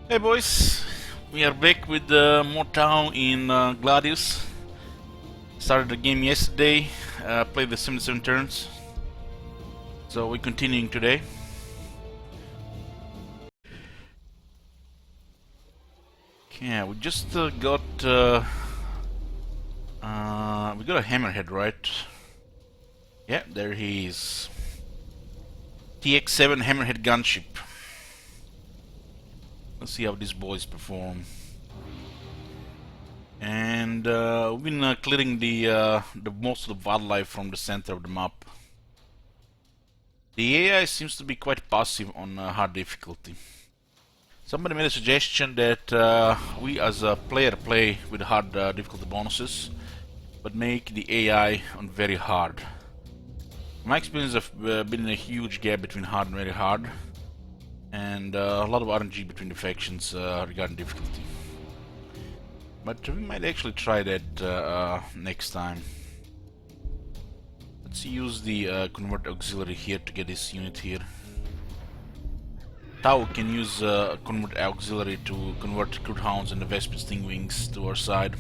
Hey boys, we are back with more town in Gladius. Started the game yesterday, played the 77 turns, so we're continuing today. Okay, we just got we got a hammerhead, right? Yeah, there he is. TX7 hammerhead gunship. Let's see how these boys perform. And we've been clearing the most of the wildlife from the center of the map. The AI seems to be quite passive on hard difficulty. Somebody made a suggestion that we as a player play with hard difficulty bonuses, but make the AI on very hard. In my experience, there's been a huge gap between hard and very hard, and a lot of RNG between the factions regarding difficulty. But we might actually try that next time. Let's use the convert auxiliary here to get this unit here. Tau can use convert auxiliary to convert Crude Hounds and the Vespid Stingwings to our side.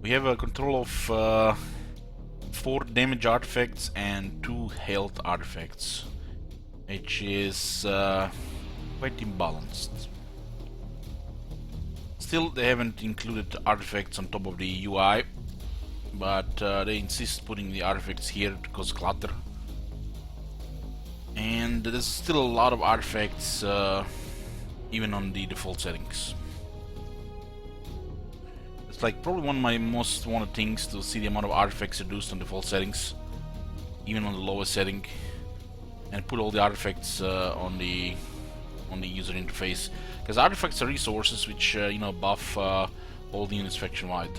We have a control of 4 damage artifacts and 2 health artifacts, which is quite imbalanced. Still, they haven't included artifacts on top of the UI, but they insist putting the artifacts here to cause clutter. And there's still a lot of artifacts even on the default settings. It's like probably one of my most wanted things to see the amount of artifacts reduced on default settings, even on the lowest setting, and put all the artifacts on the user interface, because artifacts are resources which buff all the units faction wide.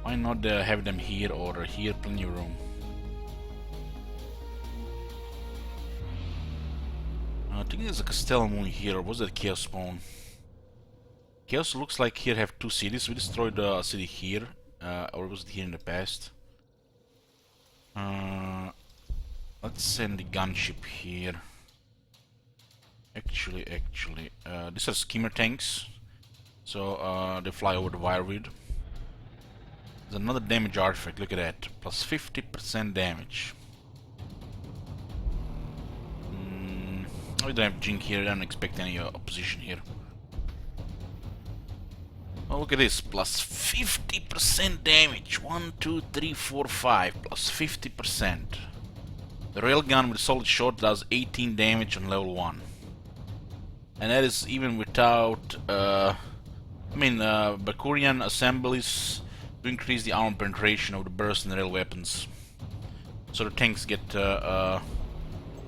Why not have them here or here? Plenty of room. I think there's a Castellamon here, or was that Chaos Spawn? Chaos looks like here have 2 cities. We destroyed a city here, or was it here in the past? Let's send the gunship here. Actually, these are skimmer tanks, so they fly over the wireweed. There's another damage artifact, look at that, plus 50% damage. We don't have Jink here, I don't expect any opposition here. Oh, look at this, plus 50% damage. 1, 2, 3, 4, 5, plus 50%. The railgun with solid shot does 18 damage on level 1. And that is even without, Bakurian assemblies to increase the armor penetration of the burst and rail weapons. So the tanks get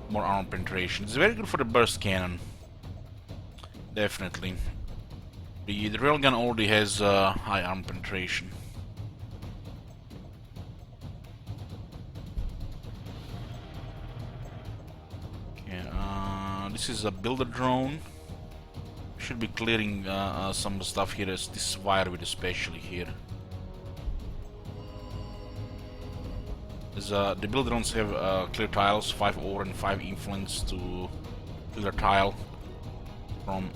more armor penetration. It's very good for the burst cannon. Definitely. The railgun already has high armor penetration. Okay, this is a builder drone. Should be clearing some stuff here, as this wireweed especially here. The builder drones have clear tiles, 5 ore and 5 influence to clear tile from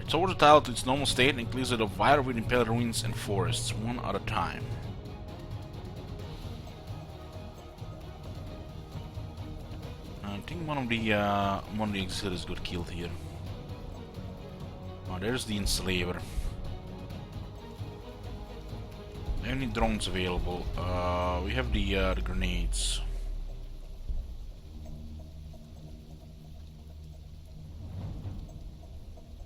it's over the tile to its normal state and clears it of wireweed, impaler ruins and forests, one at a time. I think one of the auxiliaries got killed here. Oh, there's the enslaver. Any drones available? We have the grenades.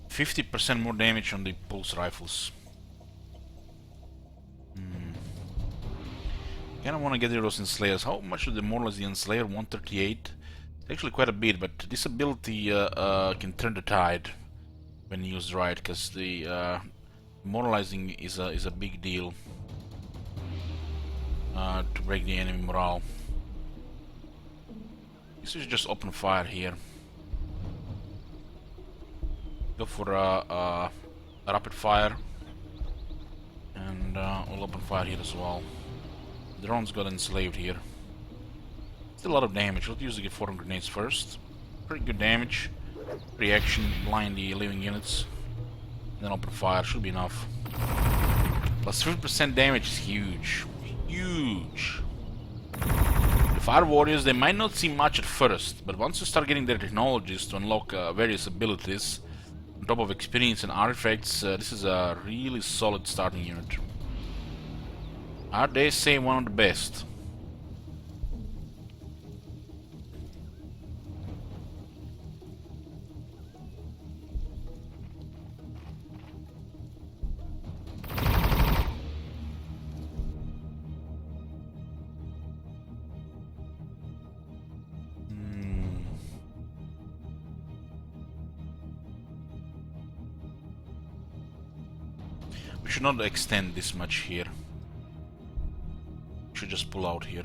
%50 more damage on the pulse rifles. Kinda wanna get rid of those enslayers. How much would demoralize the enslayer? 138? It's actually quite a bit, but this ability can turn the tide when used right, because the demoralizing is a big deal to break the enemy morale. This is just open fire here. Go for a rapid fire, and we'll open fire here as well. The drones got enslaved here. Still a lot of damage. Let's use the foreign grenades first. Pretty good damage. Reaction, blind the living units. Then open fire, should be enough. Plus 50% damage is huge. Huge. The Fire Warriors, they might not seem much at first, but once you start getting their technologies to unlock various abilities, on top of experience and artifacts, this is a really solid starting unit. I dare say one of the best. We should not extend this much here. We should just pull out here.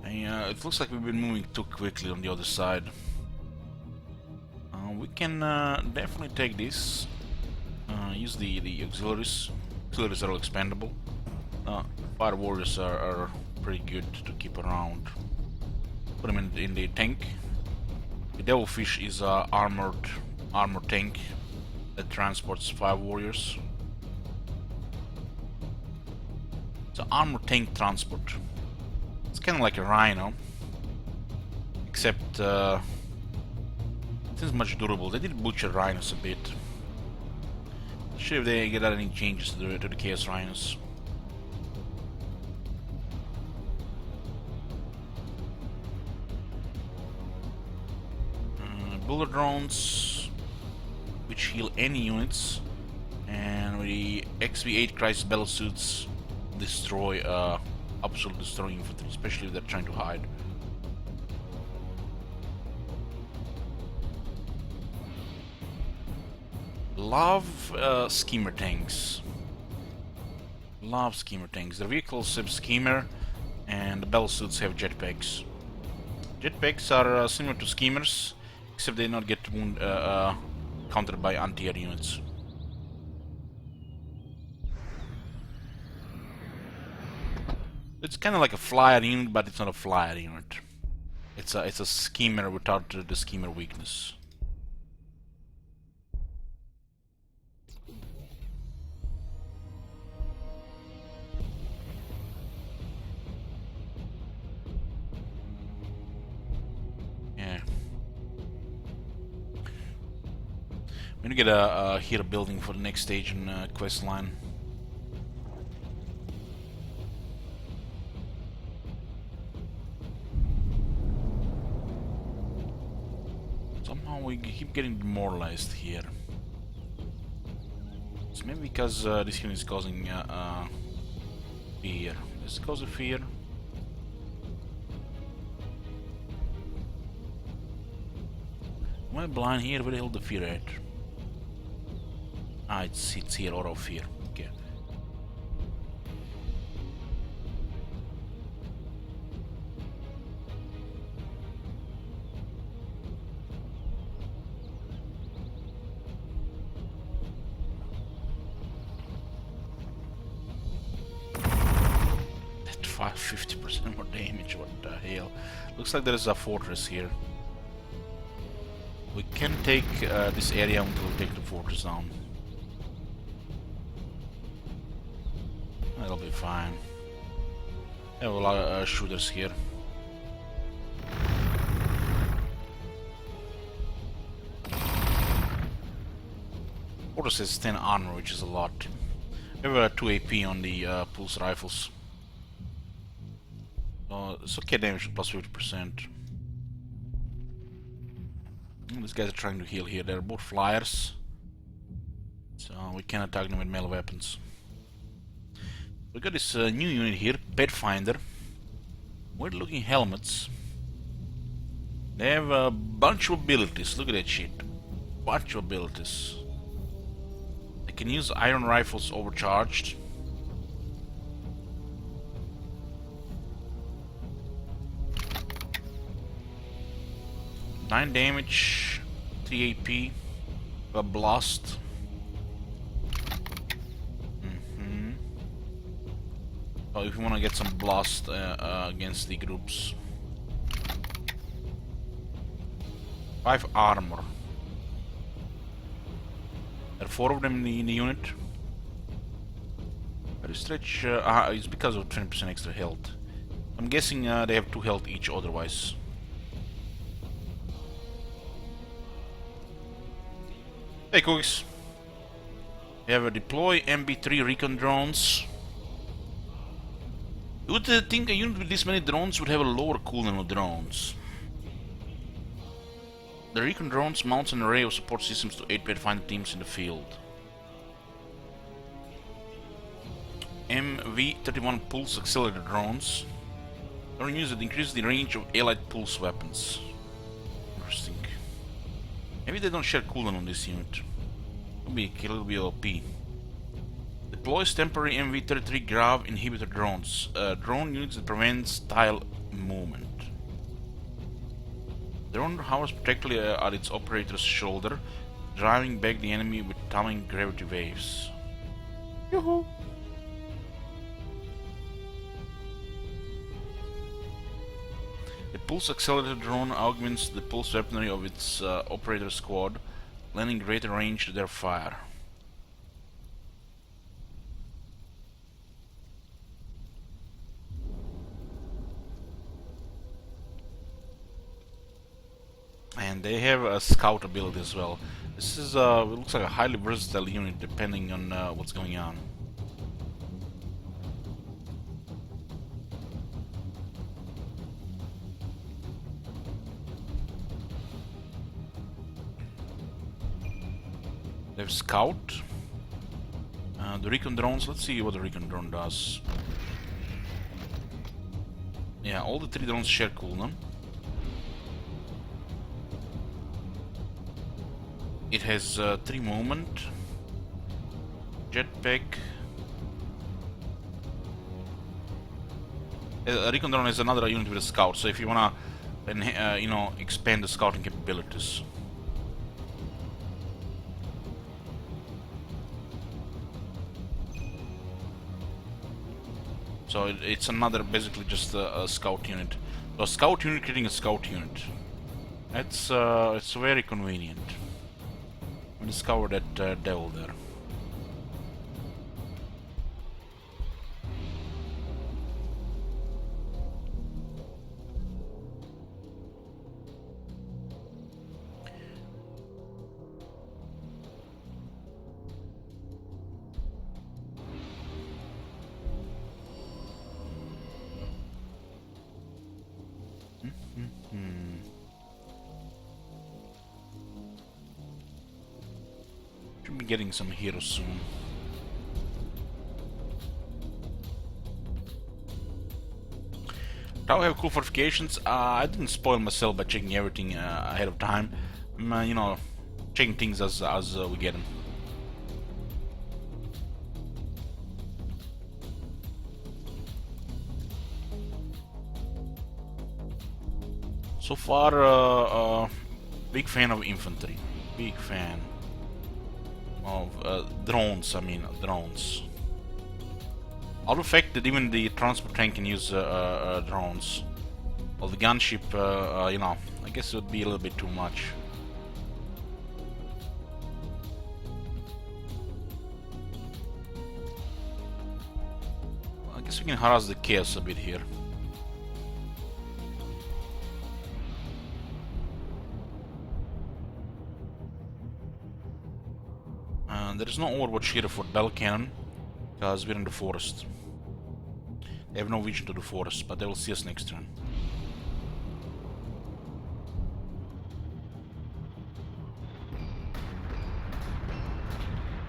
And, it looks like we've been moving too quickly on the other side. We can definitely take this. Use the auxiliaries. Auxiliaries are all expandable. Fire Warriors are pretty good to keep around. Put them in the tank. The Devilfish is a armored tank that transports Fire Warriors. It's an armored tank transport. It's kind of like a Rhino, except it isn't much durable. They did butcher Rhinos a bit. Not sure if they get any changes to the Chaos Rhinos. Bullet drones, which heal any units, and with the XV8 Crisis Battle Suits, destroy absolutely destroying infantry, especially if they're trying to hide. Love schemer tanks. Love schemer tanks. The vehicles have schemer, and the battle suits have jetpacks. Jetpacks are similar to schemers, except they not get countered by anti-air units. It's kind of like a flyer unit, but it's not a flyer unit. It's a schemer without the schemer weakness. Yeah. I'm gonna get a here building for the next stage in quest line. Somehow we keep getting demoralized here. It's maybe because this unit is causing fear. Does it cause a fear? Am I blind here? Where the hell the fear at? Ah, it's here, out of fear. Okay. That 50% more damage, what the hell? Looks like there is a fortress here. We can take this area until we take the fortress down. That'll be fine. Have a lot of shooters here. Fortress has 10 armor, which is a lot. We have 2 AP on the pulse rifles. So it's okay damage plus 50%. These guys are trying to heal here. They're both flyers, so we can attack them with melee weapons. We got this new unit here, Pathfinder. Weird looking helmets. They have a bunch of abilities. Look at that shit. Bunch of abilities. They can use iron rifles overcharged. Nine damage, 3 AP, a blast. Oh, if you want to get some blast against the groups. 5 armor. There are 4 of them in the unit. Very stretch. It's because of 20% extra health. I'm guessing they have 2 health each otherwise. Hey cookies. We have a deploy MB3 recon drones. You would think a unit with this many drones would have a lower cooldown of drones. The recon drones mounts an array of support systems to aid pathfinder teams in the field. MV31 pulse accelerator drones. During use, it increases the range of allied pulse weapons. Interesting. Maybe they don't share cooldown on this unit. It'll be a little bit OP. Deploys temporary MV33 grav inhibitor drones. Drone units that prevents tile movement. The drone hovers protectively at its operator's shoulder, driving back the enemy with tumbling gravity waves. Yoo-hoo! The pulse accelerator drone augments the pulse weaponry of its operator squad, lending greater range to their fire. And they have a scout ability as well. This is it looks like a highly versatile unit depending on what's going on. They have scout. The recon drones. Let's see what the recon drone does. Yeah, all the 3 drones share cooldown. It has 3 movement, jetpack. Recon drone is another unit with a scout, so if you wanna, you know, expand the scouting capabilities. So it's another, basically just a scout unit. So a scout unit creating a scout unit. It's very convenient. Discover that devil there. Should be getting some heroes soon. Tau have cool fortifications. I didn't spoil myself by checking everything ahead of time. You know, checking things as we get them. So far, big fan of infantry. Big fan of drones. I mean, drones. Out of fact that even the transport tank can use drones. Well, the gunship, you know, I guess it would be a little bit too much. I guess we can harass the chaos a bit here. There is no Overwatch here for Bell Cannon, because we're in the forest. They have no vision to the forest, but they will see us next turn.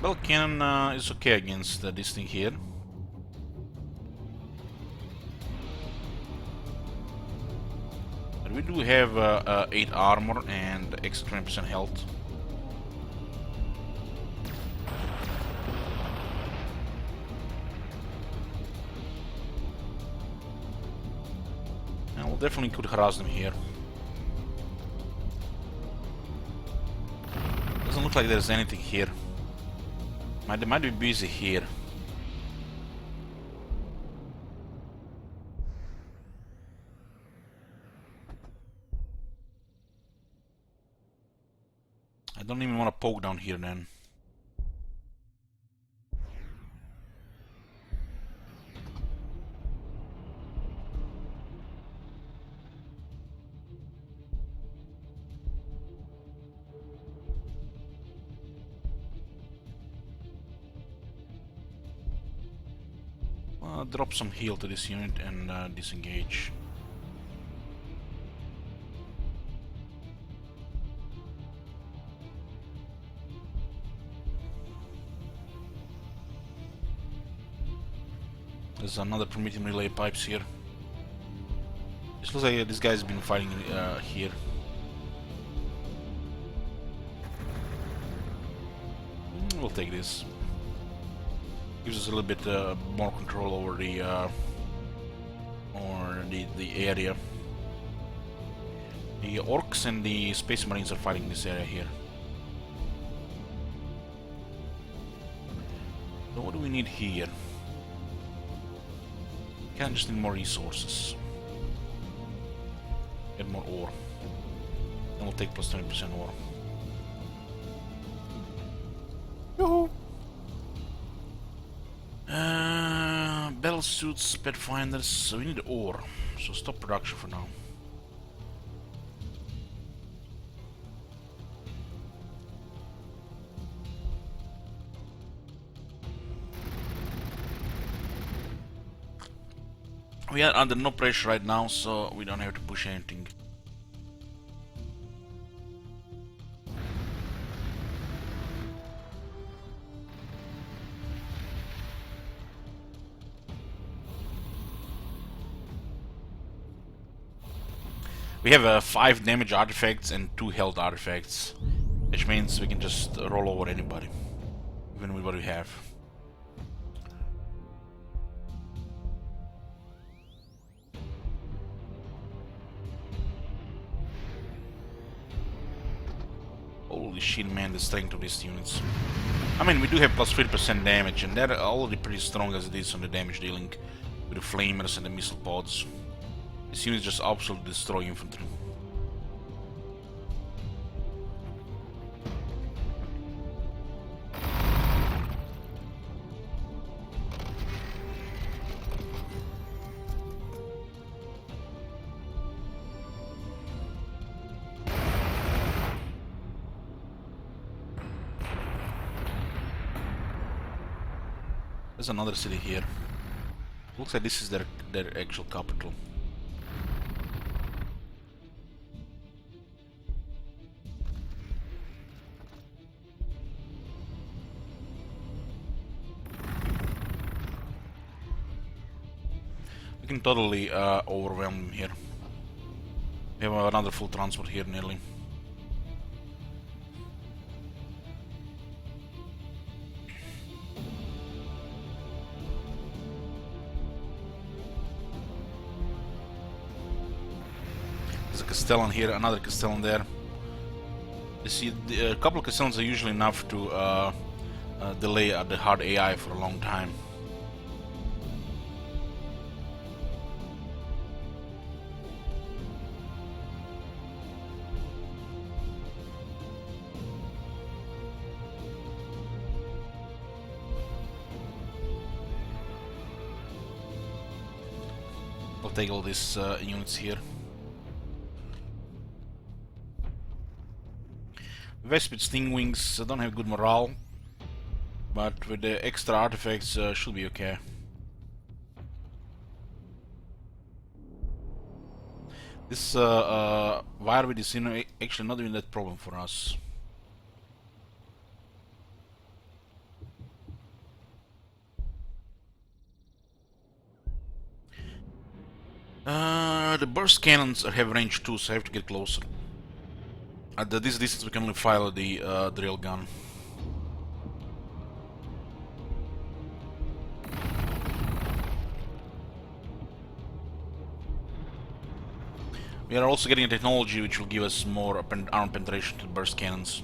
Bell Cannon is okay against this thing here. But we do have 8 armor and extra 20% health. Definitely could harass them here. Doesn't look like there's anything here. They might be busy here. don't even want to poke down here then. Drop some heal to this unit and disengage. There's another Promethean relay pipes here. This looks like this guy's been fighting here. We'll take this. Gives us a little bit more control over the area. The orcs and the space marines are fighting this area here. So what do we need here? Can't just need more resources. Get more ore. Then we'll take plus 20% ore. Yoo-hoo! Battle suits, pet finders, so we need ore. So stop production for now. We are under no pressure right now, so we don't have to push anything. We have 5 damage artifacts and 2 health artifacts, which means we can just roll over anybody, even with what we have. Holy shit, man, the strength of these units. I mean, we do have plus 50% damage, and they're already pretty strong as it is on the damage dealing, with the flamers and the missile pods. These units just absolutely destroy infantry. There's another city here. Looks like this is their actual capital. We can totally overwhelm them here. We have another full transport here nearly. There's a Castellan here, another Castellan there. You see, a couple of Castellans are usually enough to delay the hard AI for a long time. I'll take all these units here. Vespid Stingwings don't have good morale, but with the extra artifacts should be okay. This Virewid is actually not even that problem for us. The burst cannons have range too, so I have to get closer. At this distance we can only fire the drill gun. We are also getting a technology which will give us more arm penetration to burst cannons.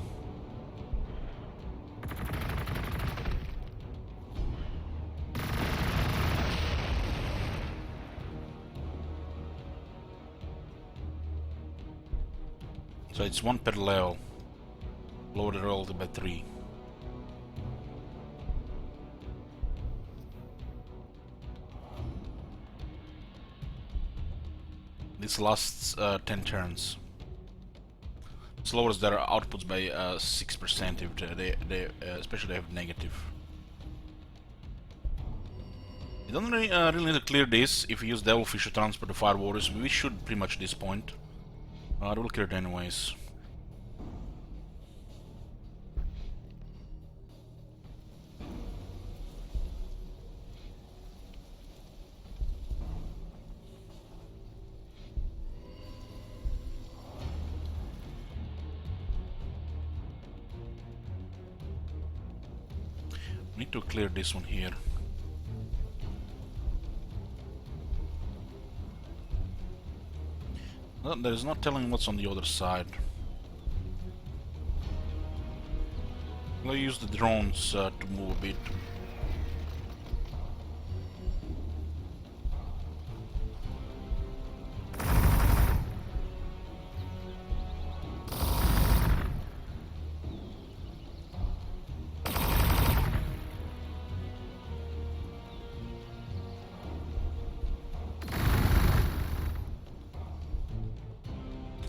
So it's 1 per level. Lower the royalty by 3. This lasts 10 turns. This lowers their outputs by 6% if they especially have negative. You don't really need to clear this if you use Devilfish to transport the Fire Warriors. We should pretty much at this point. We'll clear it anyways. Need to clear this one here. No, there is not telling what's on the other side. I'll use the drones to move a bit.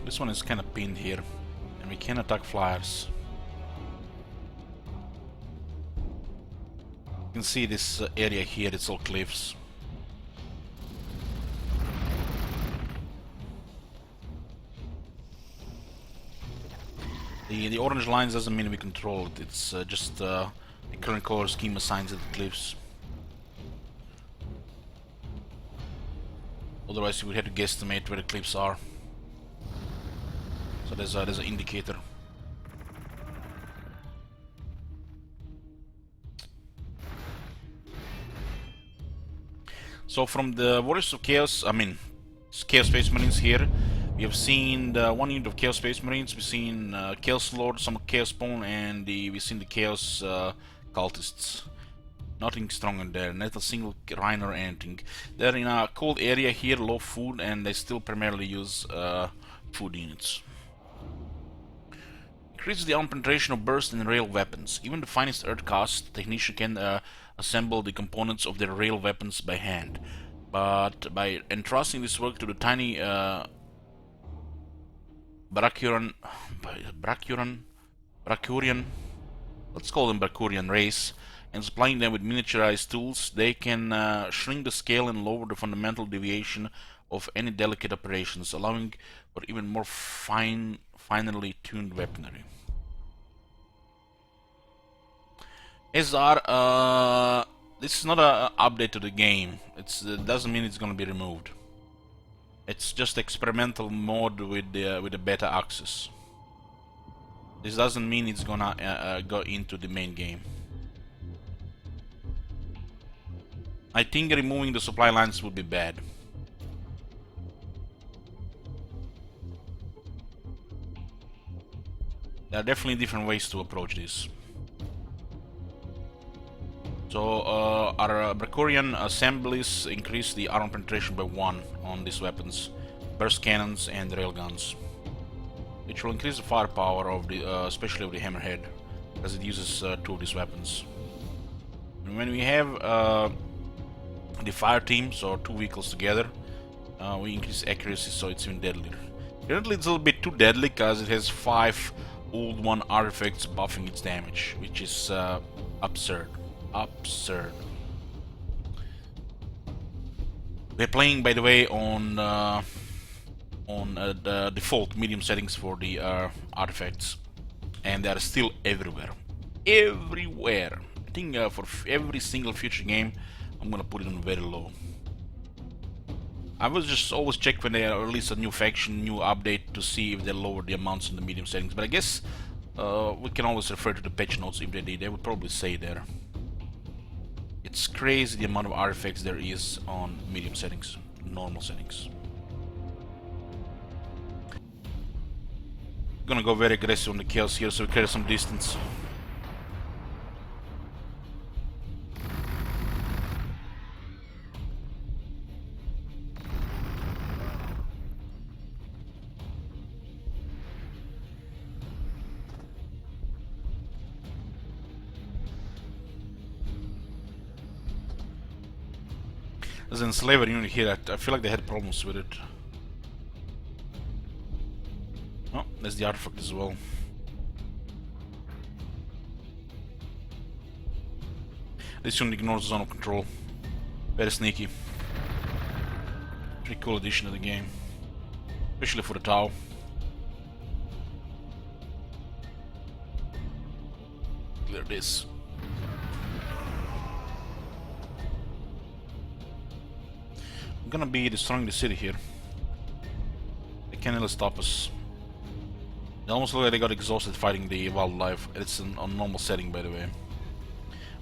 This one is kind of pinned here, and we can attack flyers. You can see this area here, it's all cliffs. The orange lines doesn't mean we control it, it's just the current color scheme assigns it to cliffs. Otherwise you would have to guesstimate where the cliffs are. So there's an indicator. So from the Warriors of Chaos, Chaos Space Marines here, we have seen the 1 unit of Chaos Space Marines, we've seen Chaos Lord, some Chaos Spawn, and we've seen the Chaos Cultists. Nothing strong in there, not a single Rhino or anything. They're in a cold area here, low food, and they still primarily use food units. Increases the arm penetration of burst and rail weapons. Even the finest Earth caste technician can assemble the components of their rail weapons by hand. But by entrusting this work to the tiny Brachurian, let's call them Brachurian race, and supplying them with miniaturized tools, they can shrink the scale and lower the fundamental deviation of any delicate operations, allowing for even more finely tuned weaponry. SR, this is not an update to the game. It doesn't mean it's going to be removed. It's just experimental mode with the beta access. This doesn't mean it's gonna go into the main game. I think removing the supply lines would be bad. There are definitely different ways to approach this. So our Brachurian assemblies increase the armor penetration by 1 on these weapons, burst cannons and railguns, which will increase the firepower of the, especially of the Hammerhead, as it uses 2 of these weapons. And when we have the fire teams or 2 vehicles together, we increase accuracy, so it's even deadlier. Currently it's a little bit too deadly because it has 5 old one artifacts buffing its damage, which is absurd. We're playing, by the way, on the default medium settings for the artifacts, and they are still everywhere. I think for every single future game, I'm gonna put it on very low. I will just always check when they release a new faction, new update, to see if they lower the amounts in the medium settings. But I guess we can always refer to the patch notes if they did. They would probably say there. It's crazy the amount of artifacts there is on medium settings, normal settings. Gonna go very aggressive on the chaos here, so we clear some distance. As an enslaver unit here, I feel like they had problems with it. Oh, there's the artifact as well. This unit ignores the zone of control. Very sneaky. Pretty cool addition to the game. Especially for the Tau. Clear this. I'm gonna be destroying the city here. They can't really stop us. They almost look like they got exhausted fighting the wildlife. It's a normal setting, by the way.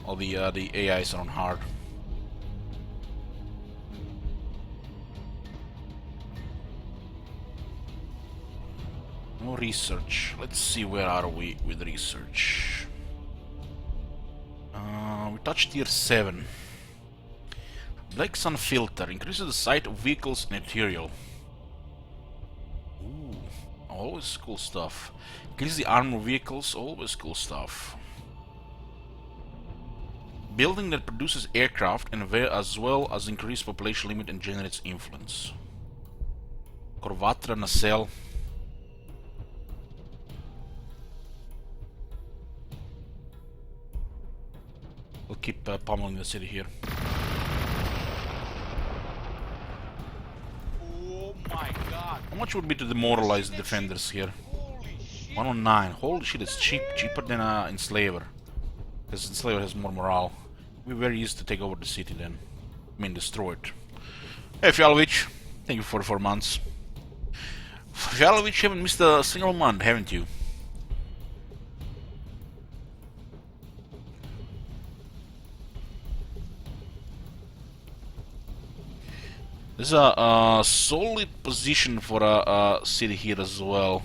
All the AIs are on hard. No research. Let's see, where are we with research? We touched tier 7. Black Sun Filter increases the sight of vehicles and material. Ooh, always cool stuff. Increases the armor of vehicles, always cool stuff. Building that produces aircraft and as well as increased population limit and generates influence. Corvatra Nacelle. We'll keep pummeling the city here. Oh my god. How much would be to demoralize the defenders here? 109. Holy shit, it's cheap. Cheaper than Enslaver. Because Enslaver has more morale. We're very easy to take over the city then. I mean, destroy it. Hey, Fjalovic. Thank you for the 4 months. Fjalovic, you haven't missed a single month, haven't you? This is a solid position for a city here as well.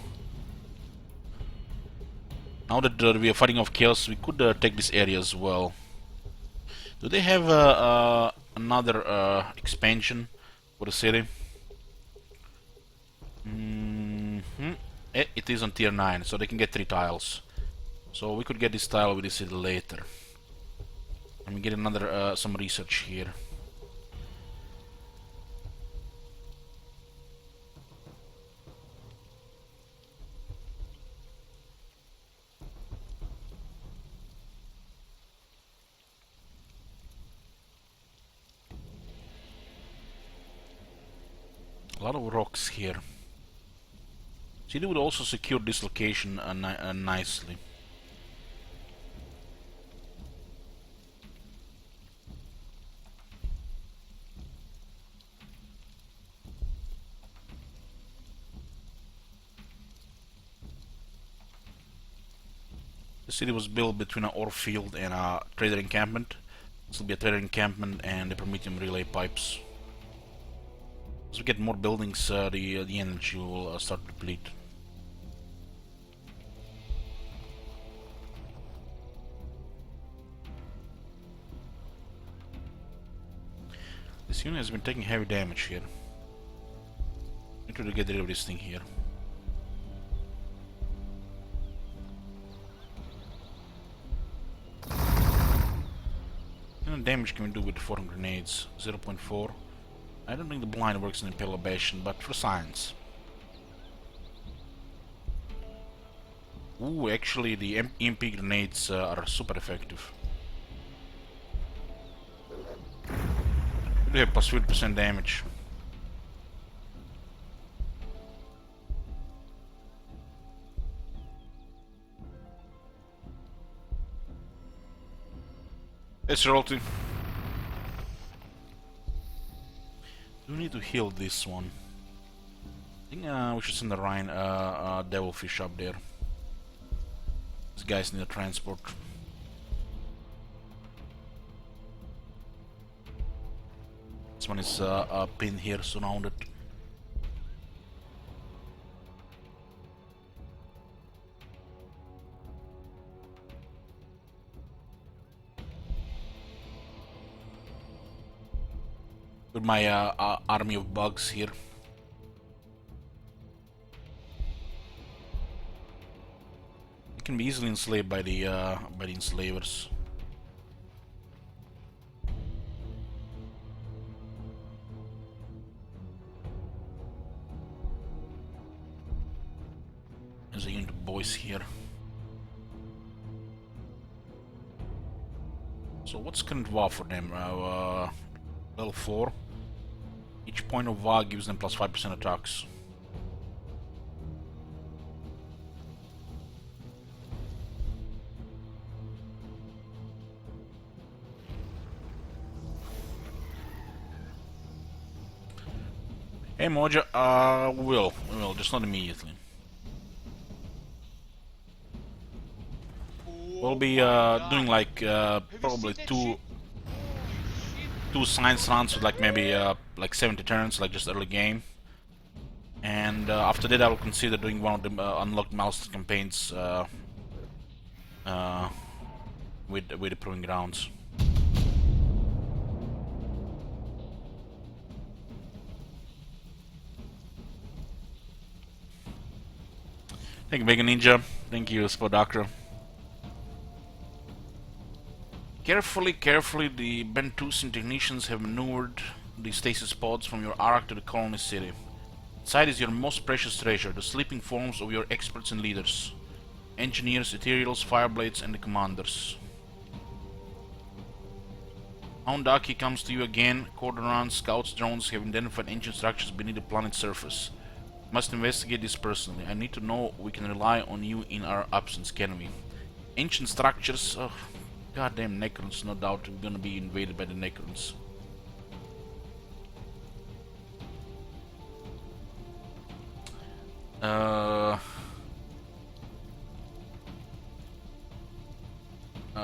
Now that we are fighting off chaos, we could take this area as well. Do they have another expansion for the city? It is on tier 9, so they can get 3 tiles. So we could get this tile with this city later. Let me get another some research here. A lot of rocks here. City would also secure this location nicely. The city was built between an ore field and a trader encampment. This will be a trader encampment and the Prometheum relay pipes. As we get more buildings, the energy will start to deplete. This unit has been taking heavy damage here. Need to get rid of this thing here. What kind of damage can we do with the 4 grenades? 0.4. I don't think the blind works in Imperial Bastion, but for science. Ooh, actually the EMP grenades are super effective. We do have plus 50% damage. It's royalty. Do we need to heal this one? I think we should send the Rhine Devilfish up there. These guys need a transport. This one is pinned here, surrounded. With my army of bugs here. It can be easily enslaved by the enslavers. There's a unit of boys here. So what's current VA for them? Level 4. Each point of VA gives them plus 5% attacks. Hey Moja, we will, just not immediately. We'll be doing like probably two science runs with like maybe like 70 turns, like just early game. And after that I will consider doing one of the unlocked milestone campaigns with the Proving Grounds. Thank you, Mega Ninja. Thank you, Spot Doctor. Carefully, the Bentusian technicians have maneuvered the stasis pods from your ark to the colony city. Inside is your most precious treasure, the sleeping forms of your experts and leaders. Engineers, Ethereals, Fireblades, and the commanders. Houndaki comes to you again. Cordon scouts, drones have identified ancient structures beneath the planet's surface. Must investigate this personally. I need to know we can rely on you in our absence, can we? Ancient structures... Oh, goddamn Necrons, no doubt we're gonna be invaded by the Necrons.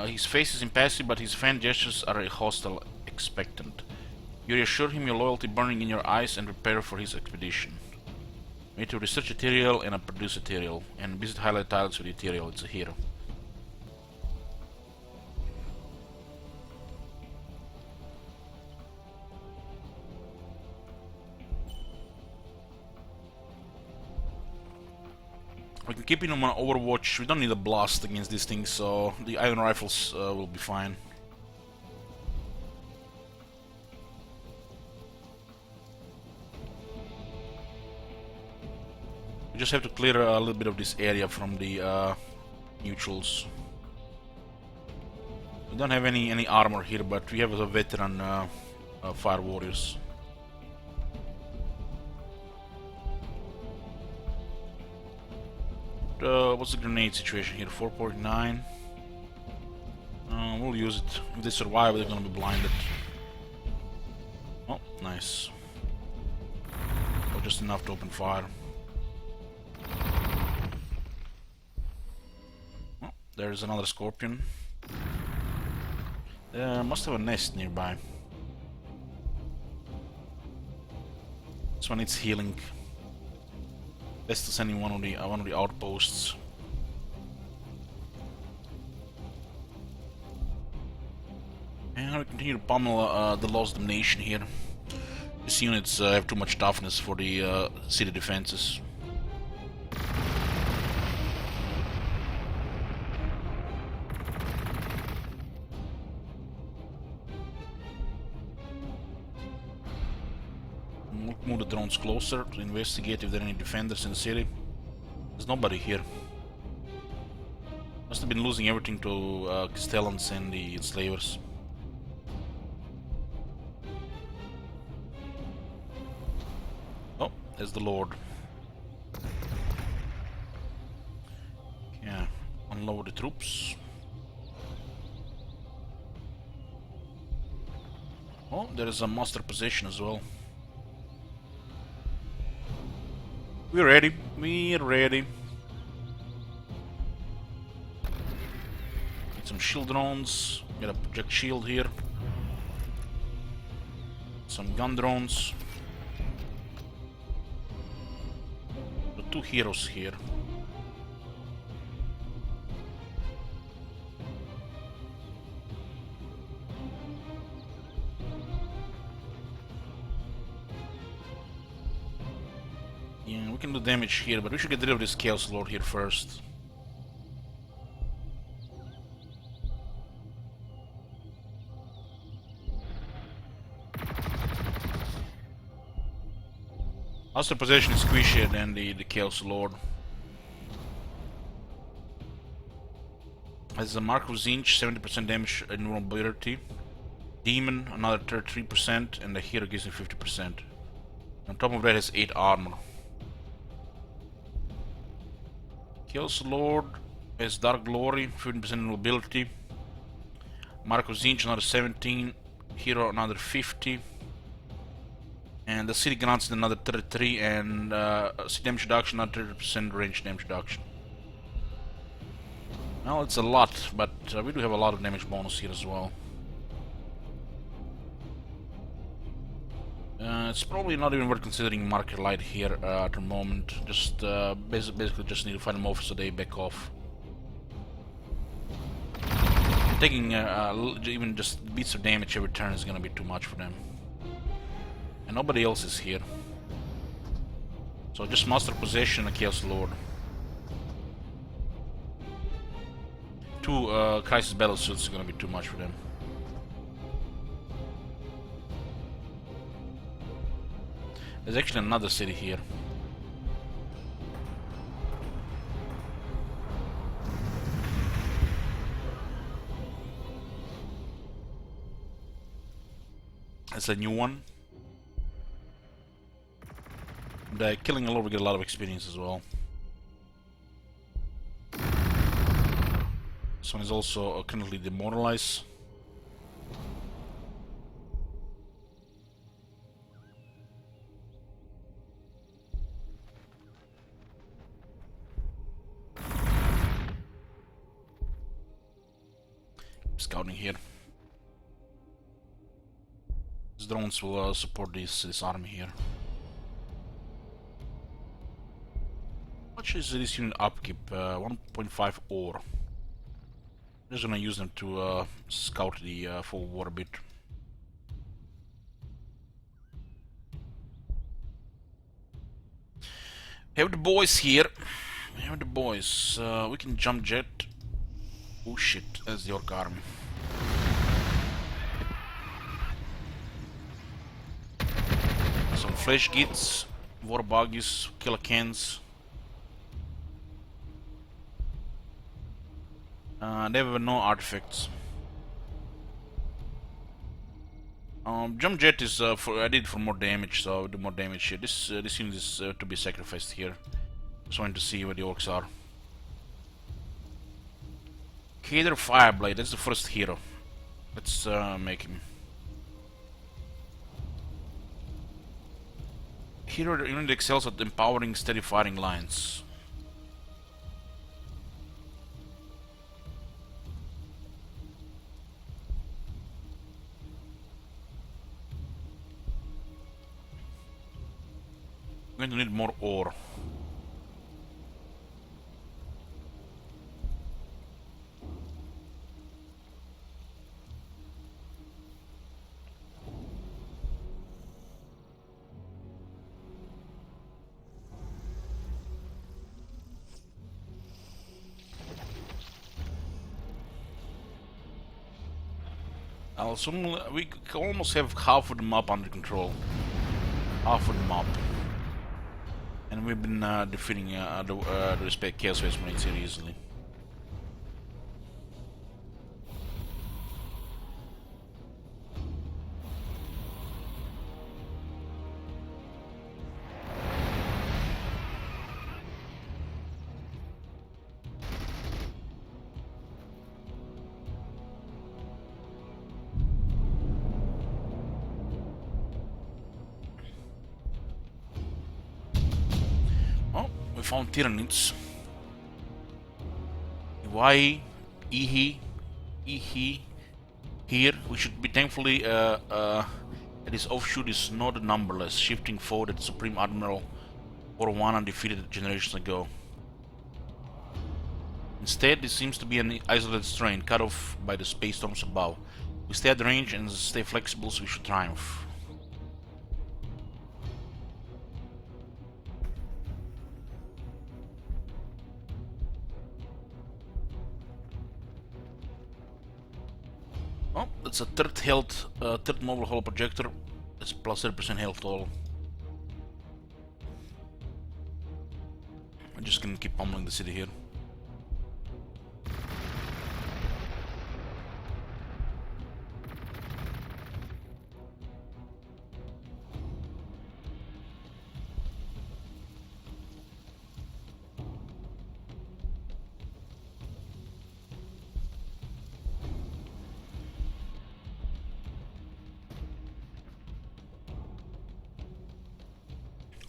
His face is impassive, but his fan gestures are hostile, expectant. You reassure him your loyalty burning in your eyes and prepare for his expedition. We need to research Ethereal and produce Ethereal, and visit highlight tiles with Ethereal, it's a hero. We can keep him on Overwatch. We don't need a blast against these things, so the iron rifles will be fine. We just have to clear a little bit of this area from the neutrals. We don't have any armor here, but we have a veteran fire warriors. What's the grenade situation here? 4.9. We'll use it. If they survive, they're gonna be blinded. Oh, nice. Or just enough to open fire. Oh, there's another scorpion. Must have a nest nearby. This one needs healing. Best to send in one of the outposts. And we continue to pummel the Lost Damnation here. These units have too much toughness for the city defenses. We'll move the drones closer to investigate if there are any defenders in the city. There's nobody here. Must have been losing everything to Castellans and the enslavers. Oh, there's the Lord. Yeah, unload the troops. Oh, there is a master position as well. We're ready. We're ready. Get some shield drones. Get a project shield here. Some gun drones. The two heroes here. Yeah, we can do damage here, but we should get rid of this Chaos Lord here first. Master Possession is squishier than the Chaos Lord. Has a Marco Zinch, 70% damage invulnerability. Demon, another 33%, and the hero gives me 50%. On top of that, has 8 armor. Chaos Lord has Dark Glory, 15% invulnerability. Marco Zinch, another 17. Hero, another 50. And the City Grants another 33, and damage reduction, another 30% range damage reduction. Well, it's a lot, but we do have a lot of damage bonus here as well. It's probably not even worth considering Marker Light here at the moment. Just basically just need to find them off so they back off. Taking even just beats of damage every turn is gonna be too much for them. And nobody else is here. So just Master Possession and Chaos Lord. 2 Crisis Battle Suits is gonna be too much for them. There's actually another city here. It's a new one. And killing a lot, we get a lot of experience as well. This one is also currently demoralized. Scouting here. These drones will support this army here. How much is this unit upkeep? 1.5 ore. I'm just gonna use them to scout the full war a bit. Have the boys here. Have the boys. We can jump jet. Oh shit, that's the orc army. Some flesh gits, war buggies, killer cans. They have no artifacts. Jump jet is I did for more damage, so I'll do more damage here. This unit is to be sacrificed here. Just wanted to see where the orcs are. Kader Fireblade, that's the first hero. Let's make him. Hero the unit excels at empowering steady firing lines. I'm going to need more ore. We almost have half of the map under control. Half of the map. And we've been defeating the Chaos Space Marines here easily. Found Tyranids. Iwai, Ihi, here. We should be thankfully that his offshoot is not numberless, shifting foe that Supreme Admiral Orwana defeated generations ago. Instead, this seems to be an isolated strain, cut off by the space storms above. We stay at range and stay flexible, so we should triumph. Oh, that's a third mobile hull projector. It's plus 30% health total. I'm just gonna keep pummeling the city here.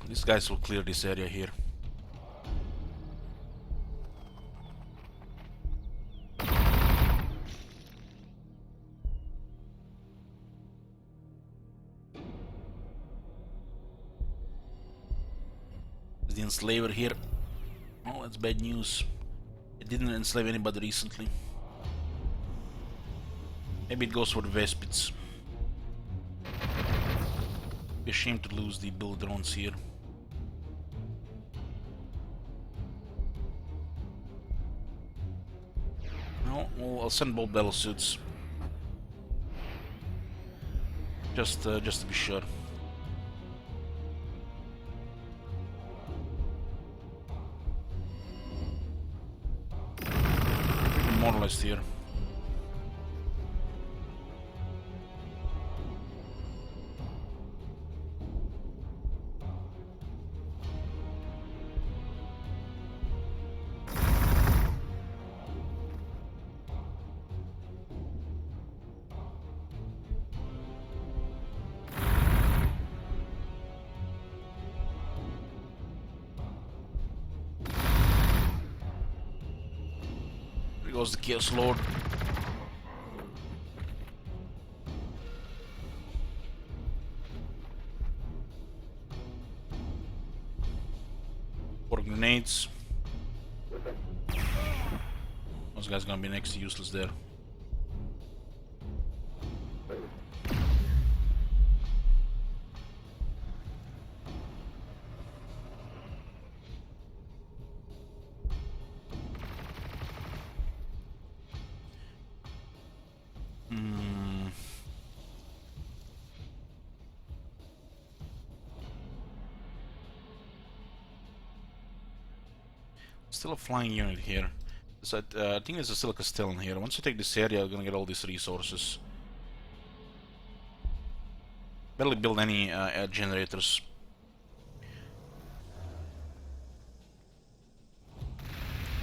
These guys will clear this area here. The enslaver here. Oh, that's bad news. It didn't enslave anybody recently. Maybe it goes for the Vespids. Be a shame to lose the build drones here. No, well, I'll send both battle suits. Just to be sure. Demoralized here. There goes the Chaos Lord. Four grenades. Those guys gonna be next to useless there. Still a flying unit here. So, I think there's a Silica still in here. Once you take this area, you're gonna get all these resources. Barely build any air generators.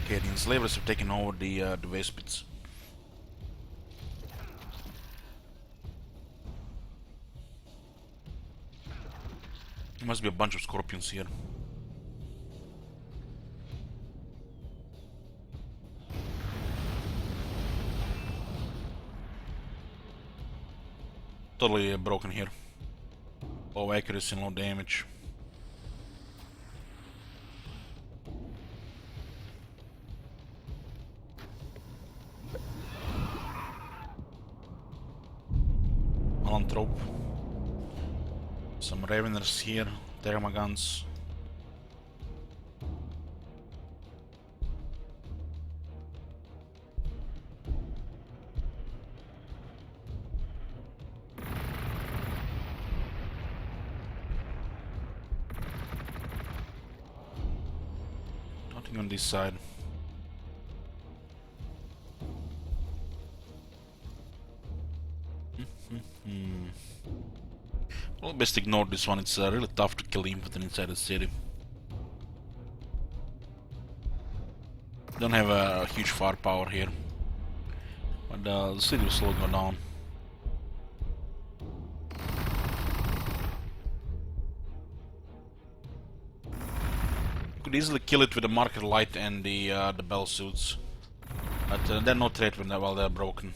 Okay, the enslavers have taken over the Vespids. There must be a bunch of scorpions here. Totally broken here. Low accuracy and low damage. Malanthrope. Some Raveners here, Thermagants. Nothing on this side. Well, best ignore this one. It's really tough to kill infantry inside the city. Don't have a huge firepower here, but the city will slowly go down. Could easily kill it with the market light and the bell suits, but they're no threat while they're broken.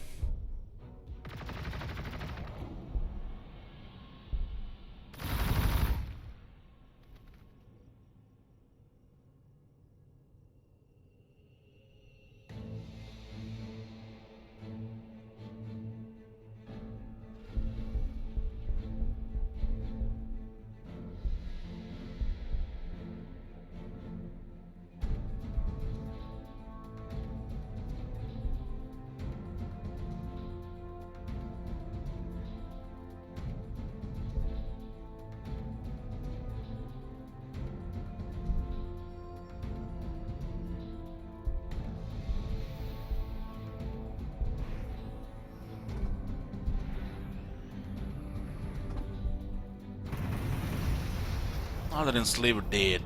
Other enslaver dead.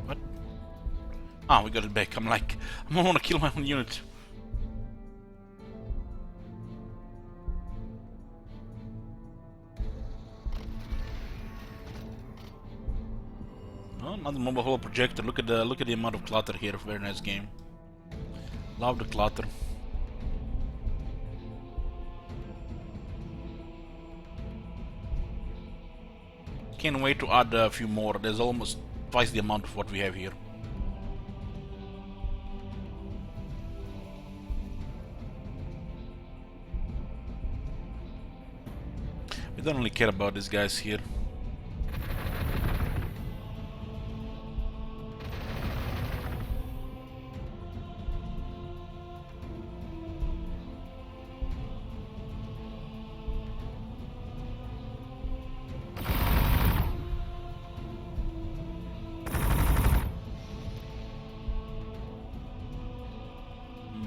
What? Ah, we got it back. I'm like, I don't want to kill my own unit. another mobile holo projector. Look at the amount of clutter here. Very nice game. Love the clutter. Can't wait to add a few more. There's almost twice the amount of what we have here. We don't really care about these guys here.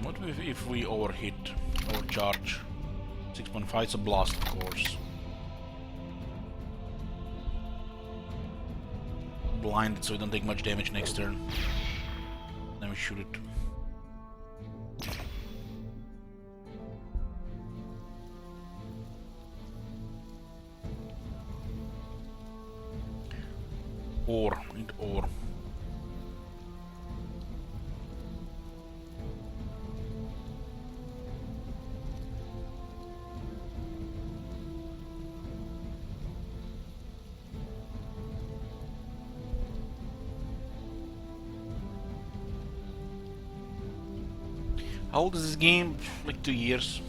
What if we overhit, overcharge? 6.5, it's a blast, of course. Blind it so we don't take much damage next turn. Then we shoot it. Ore, need ore. How old is this game? Like 2 years.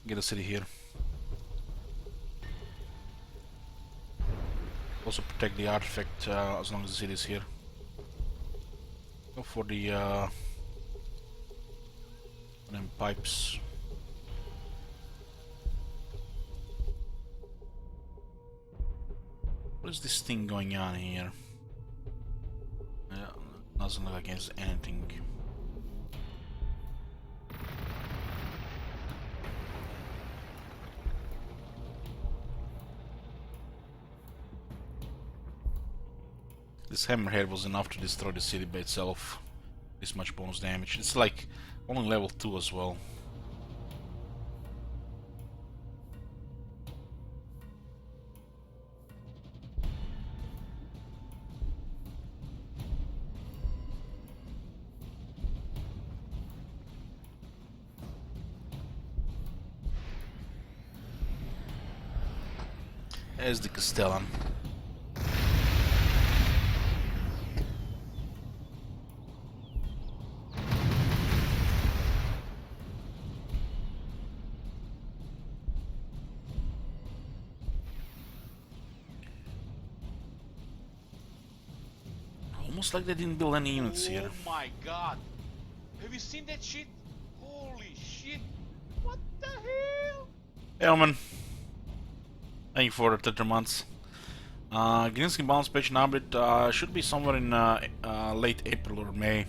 Get a city here. Also protect the artifact as long as the city is here. Go for the them pipes. What is this thing going on here? Doesn't look like it's anything. This hammerhead was enough to destroy the city by itself. This much bonus damage. It's like only level 2 as well. There's the Castellan. Almost like they didn't build any units here. Oh my god! Have you seen that shit? Holy shit! What the hell? Elman. Thank you for the 30 months. Greenskin bounce page Nabit should be somewhere in late April or May.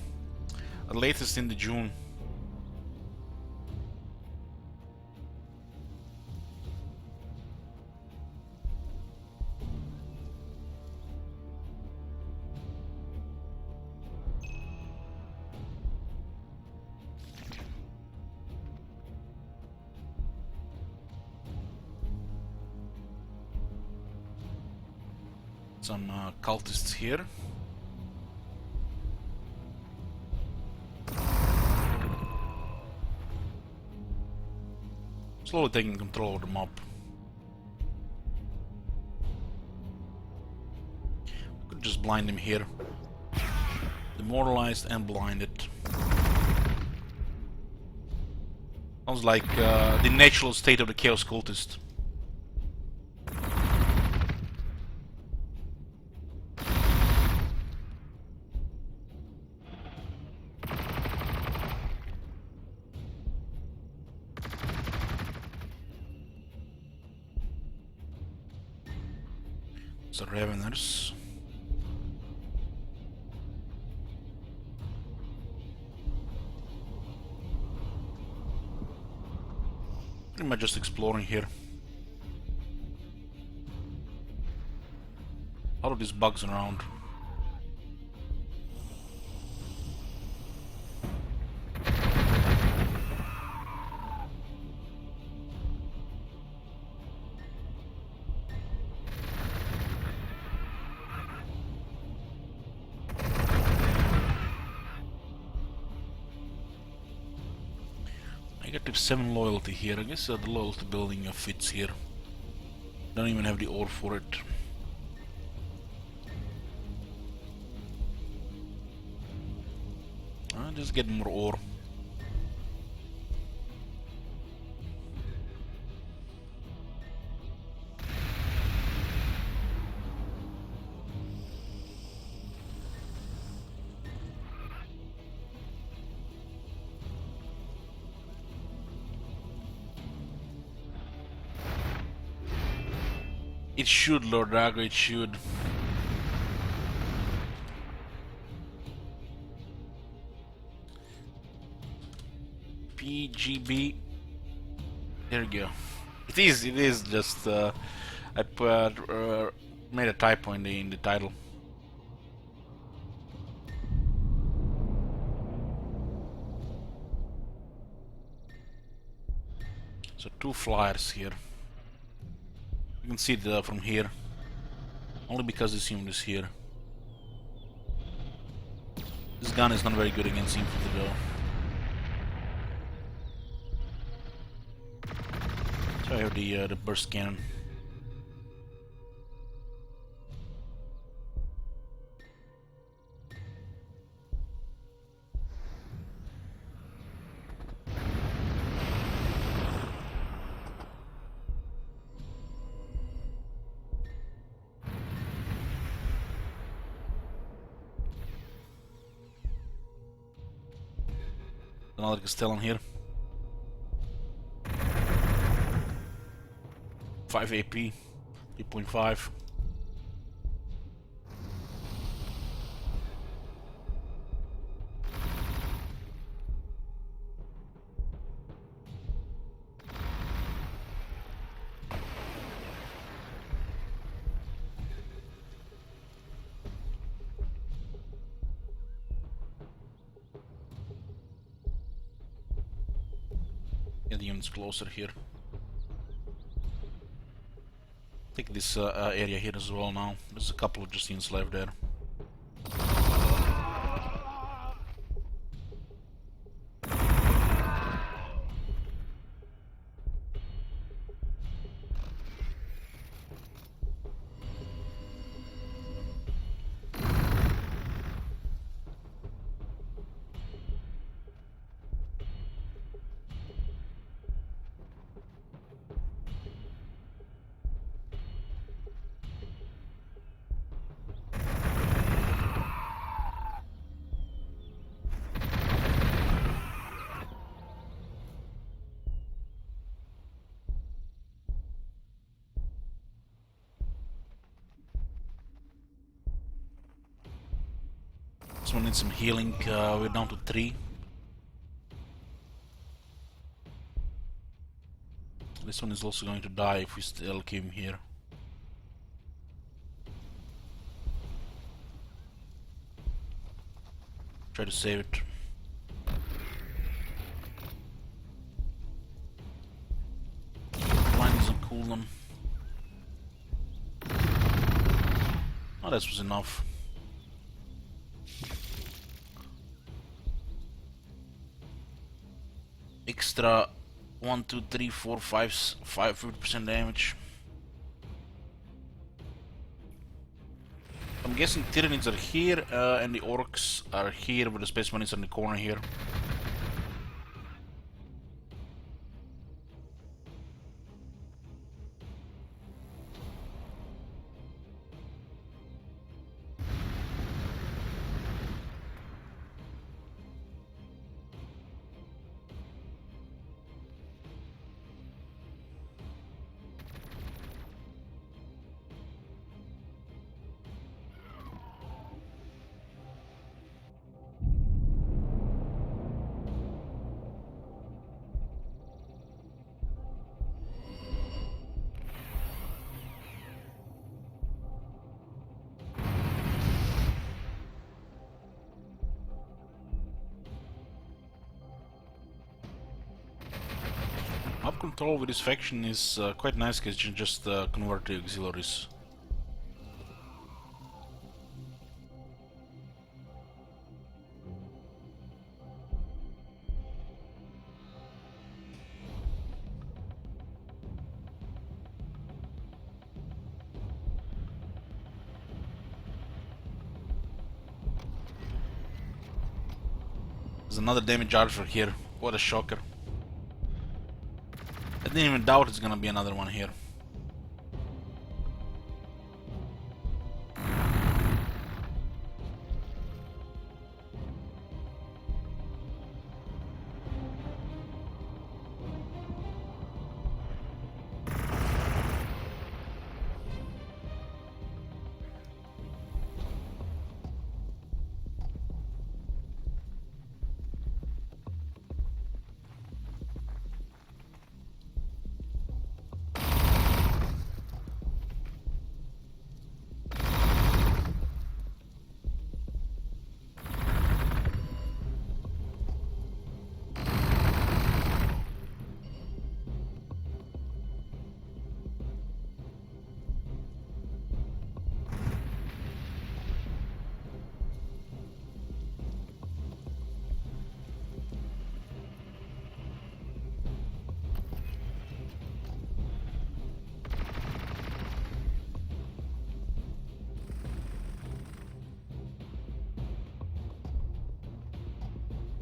At latest in the June. Some cultists here. Slowly taking control of the mob. Could just blind him here. Demoralized and blinded. Sounds like the natural state of the Chaos Cultist. The Raveners. Pretty much just exploring here. A lot of these bugs around. Negative 7 loyalty here. I guess the loyalty building fits here. Don't even have the ore for it. Just get more ore. It should, Lord Drago, it should. PGB. There we go. It is just I made a typo in the title. So 2 flyers here. You can see it from here. Only because this unit is here. This gun is not very good against infantry though. So I have the burst cannon. Another Castellan here. 5 AP, 3.5. Get the units closer here. Take this area here as well now. There's a couple of just units left there. This one needs some healing. We're down to 3. This one is also going to die if we still keep him here. Try to save it. Line doesn't cool them. Oh, that was enough. Extra 1, 2, 3, 4, 5, 50% damage. I'm guessing Tyranids are here and the Orcs are here, but the Space Marines are in the corner here. control with this faction is quite nice because you can just convert to auxiliaries. There's another damage archer here. What a shocker. I didn't even doubt it's gonna be another one here.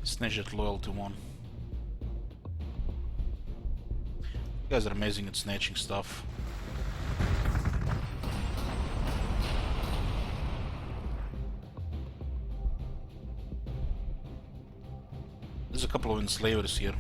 Snatch that loyalty one. You guys are amazing at snatching stuff. There's a couple of enslavers here.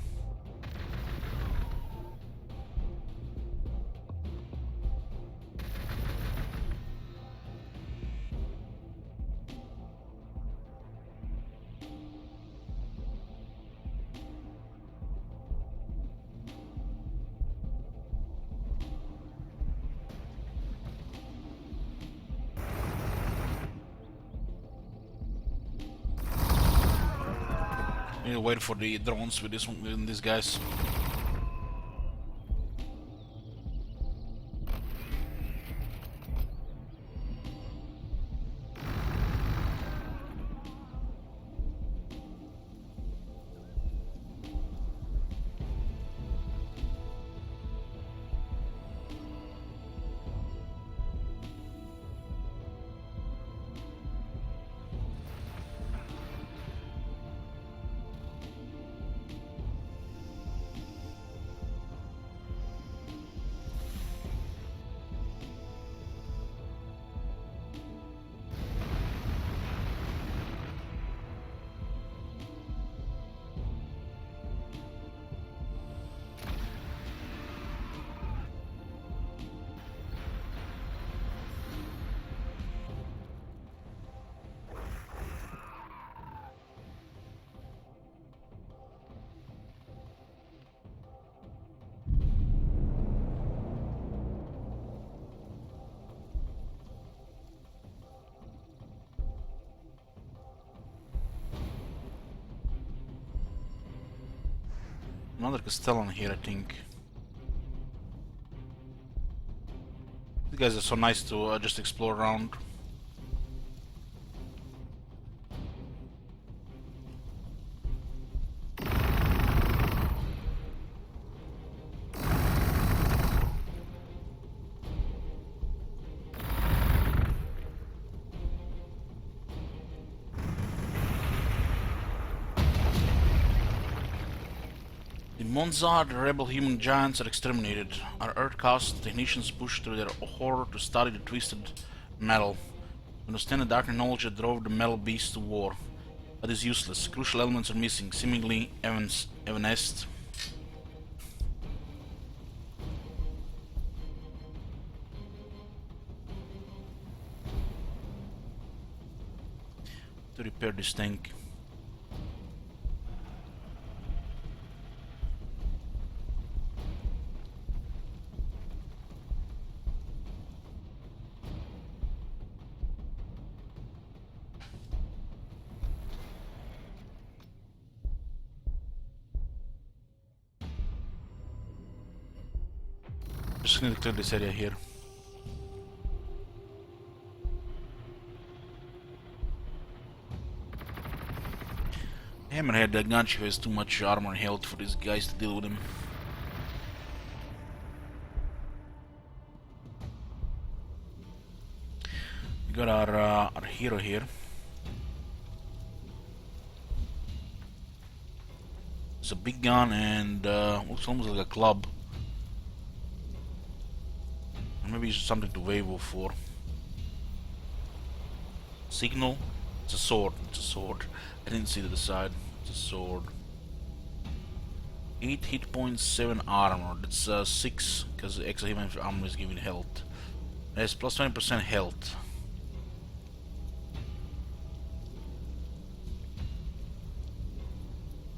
Need to wait for the drones with this one, with these guys. Another Castellan here, I think. These guys are so nice to just explore around. The Monzad rebel human giants are exterminated. Our Earth-caste technicians push through their horror to study the twisted metal. To understand the dark knowledge that drove the metal beasts to war. But is useless. Crucial elements are missing, seemingly evanesced. To repair this tank. Just need to clear this area here. Hammerhead, the gunship has too much armor and health for these guys to deal with him. We got our hero here. It's a big gun and looks almost like a club. Maybe it's something to wave off for. Signal? It's a sword. It's a sword. I didn't see the side. It's a sword. 8 hit points, 7 armor. That's 6 because extra human armor is giving health. It has plus 20% health.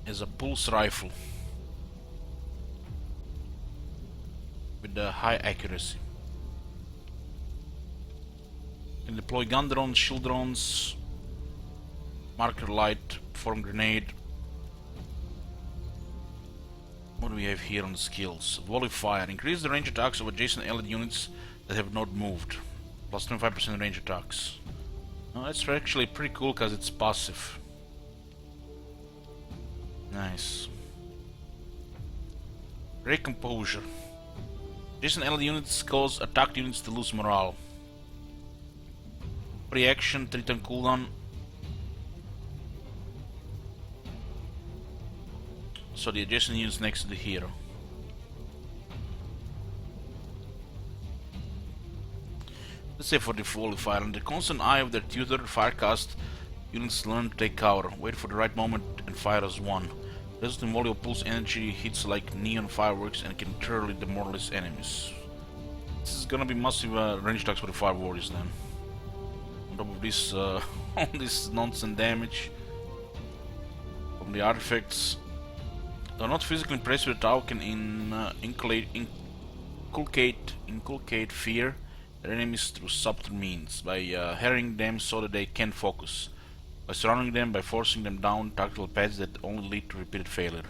Has a pulse rifle with a high accuracy. Can deploy gun drones, shield drones, marker light, form grenade. What do we have here on the skills? Volley fire. Increase the range attacks of adjacent allied units that have not moved. Plus 25% range attacks. That's actually pretty cool because it's passive. Nice. Recomposure. Adjacent allied units cause attacked units to lose morale. Reaction, 3-turn cooldown. So the adjacent units next to the hero. Let's say for the volley fire. Under the constant eye of their tutor, firecast units learn to take cover. Wait for the right moment and fire as one. Resulting volley of pulse energy hits like neon fireworks and can thoroughly demoralize enemies. This is gonna be massive range attacks for the fire warriors then. On top of this, all this nonsense damage from the artifacts. Though not physically impressed with how can inculcate fear their enemies through subtle means, by harrying them so that they can't focus, by surrounding them, by forcing them down tactical paths that only lead to repeated failure.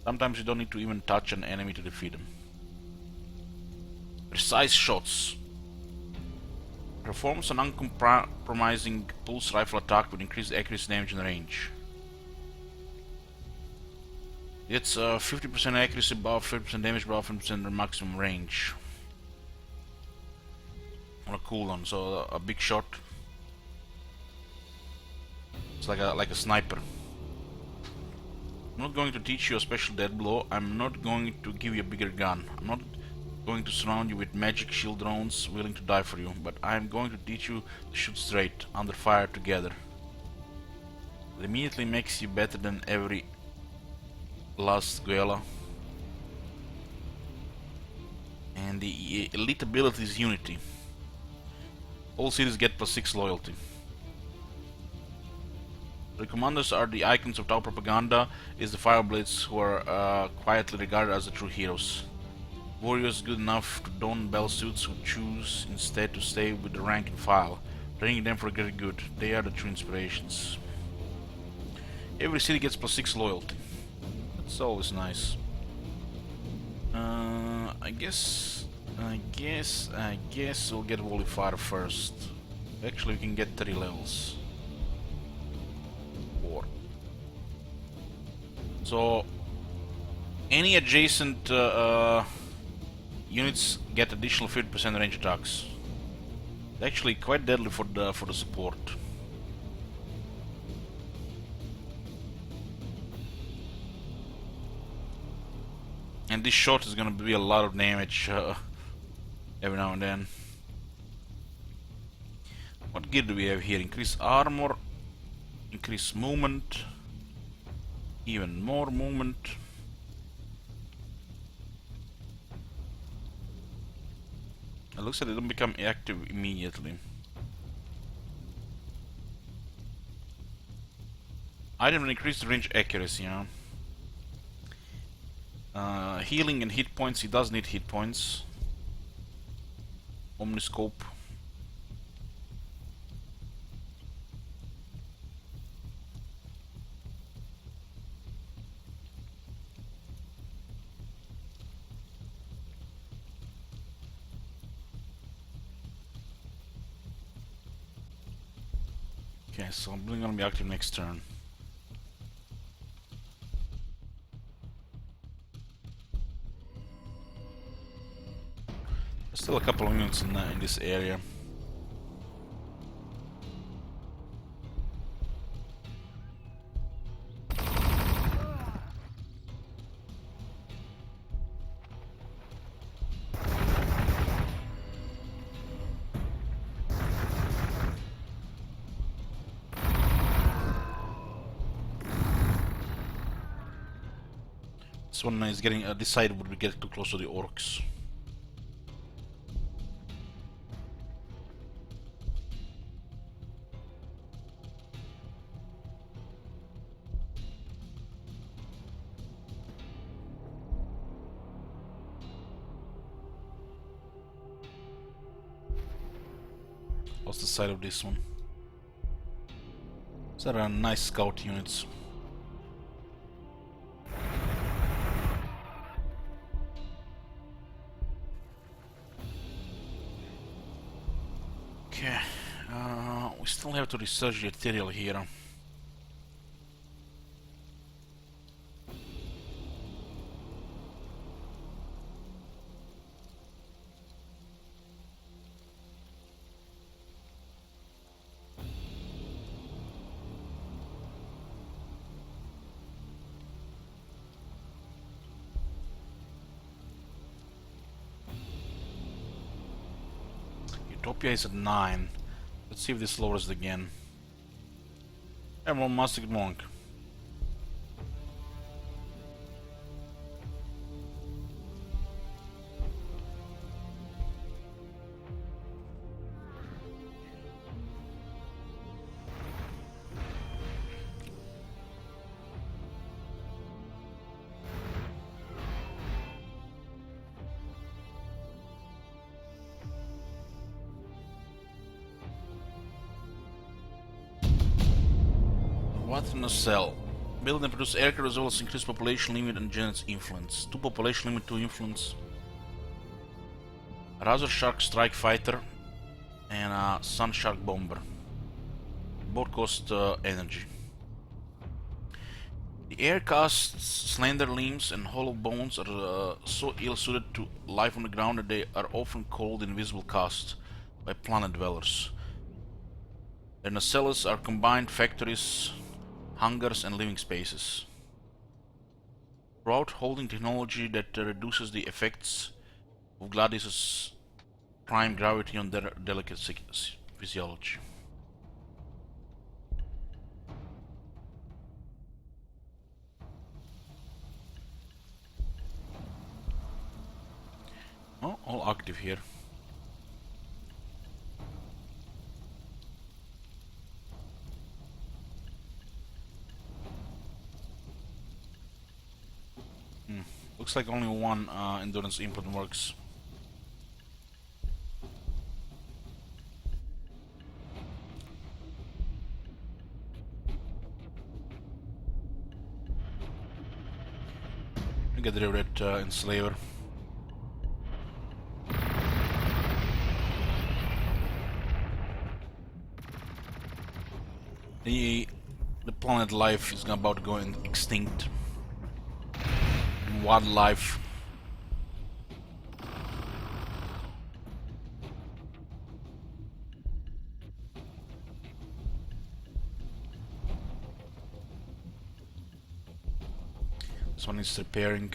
Sometimes you don't need to even touch an enemy to defeat them. Precise shots. Performs an uncompromising pulse rifle attack with increased accuracy, damage and range. It's 50% accuracy above, 50% damage above, 50% maximum range. On a cooldown, so a big shot. It's like a sniper. I'm not going to teach you a special death blow. I'm not going to give you a bigger gun. I'm not going to surround you with magic shield drones willing to die for you, but I'm going to teach you to shoot straight, under fire together. It immediately makes you better than every last Guela. And the elite ability is Unity. All cities get +6 loyalty. The commanders are the icons of Tau propaganda, is the Fireblades, who are quietly regarded as the true heroes. Warriors good enough to don bell suits who choose instead to stay with the rank and file, training them for greater good. They are the true inspirations. Every city gets +6 loyalty. That's always nice. I guess we'll get Volley Fire first. Actually, we can get 3 levels. 4. So, any adjacent units get additional 50% range attacks. Actually, quite deadly for the support. And this shot is gonna be a lot of damage every now and then. What gear do we have here? Increase armor, increase movement, even more movement. It looks like they don't become active immediately. Item will increase the range accuracy, you know. Healing and hit points, he does need hit points. Omniscope. Okay, so building gonna be active next turn. There's still a couple of units in this area. This one is getting decided would we get too close to the orcs. What's the side of this one? These are nice scout units. Okay, we still have to research the material here. Utopia is at 9. Let's see if this lowers it again. Emerald Mastic Monk. What in a cell? Build and produce aircraft as well as increase population limit and generates influence. 2 population limit, 2 influence. Razor Shark Strike Fighter and Sun Shark Bomber. Both cost energy. The air casts slender limbs and hollow bones are so ill-suited to life on the ground that they are often called invisible casts by planet dwellers. Their nacelles are combined factories, hangars and living spaces. Throughout holding technology that reduces the effects of Gladius's prime gravity on their delicate physiology. Oh, all active here. Looks like only one endurance input works. We get rid of that enslaver. The planet life is about to go extinct. Wildlife. This one is repairing.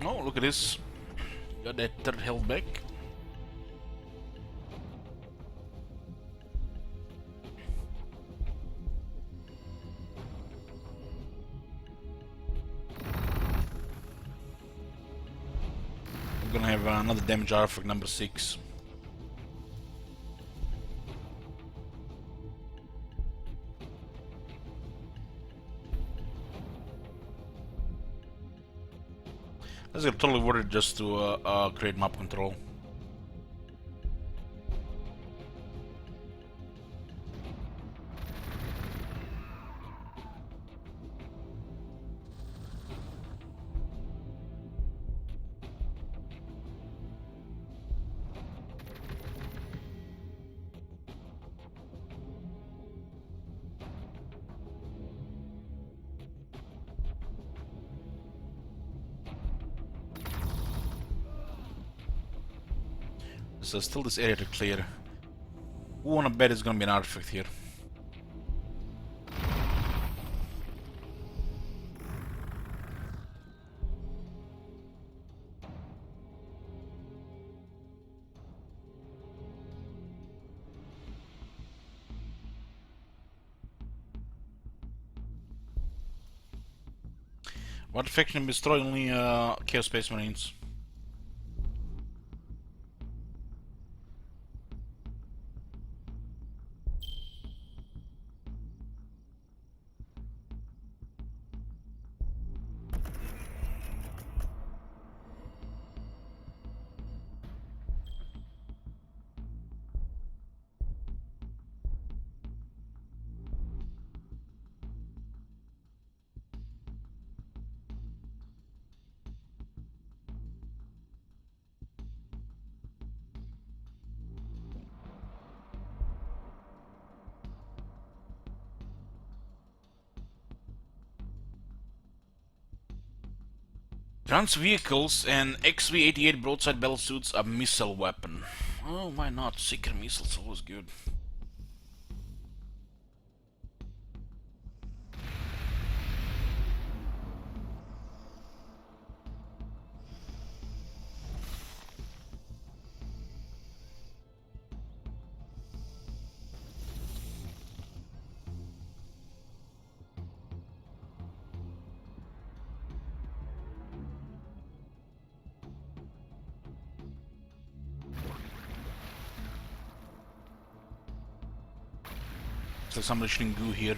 Oh, look at this. Got that third health back. We're gonna have another damage artifact number 6. This is totally worth it just to create map control. So still this area to clear. Who wanna bet it's gonna be an artifact here? What artifact can destroy only Chaos Space Marines? Trans vehicles and XV-88 broadside battlesuits a missile weapon. Oh, why not? Seeker missiles always good. Looks like somebody shooting goo here.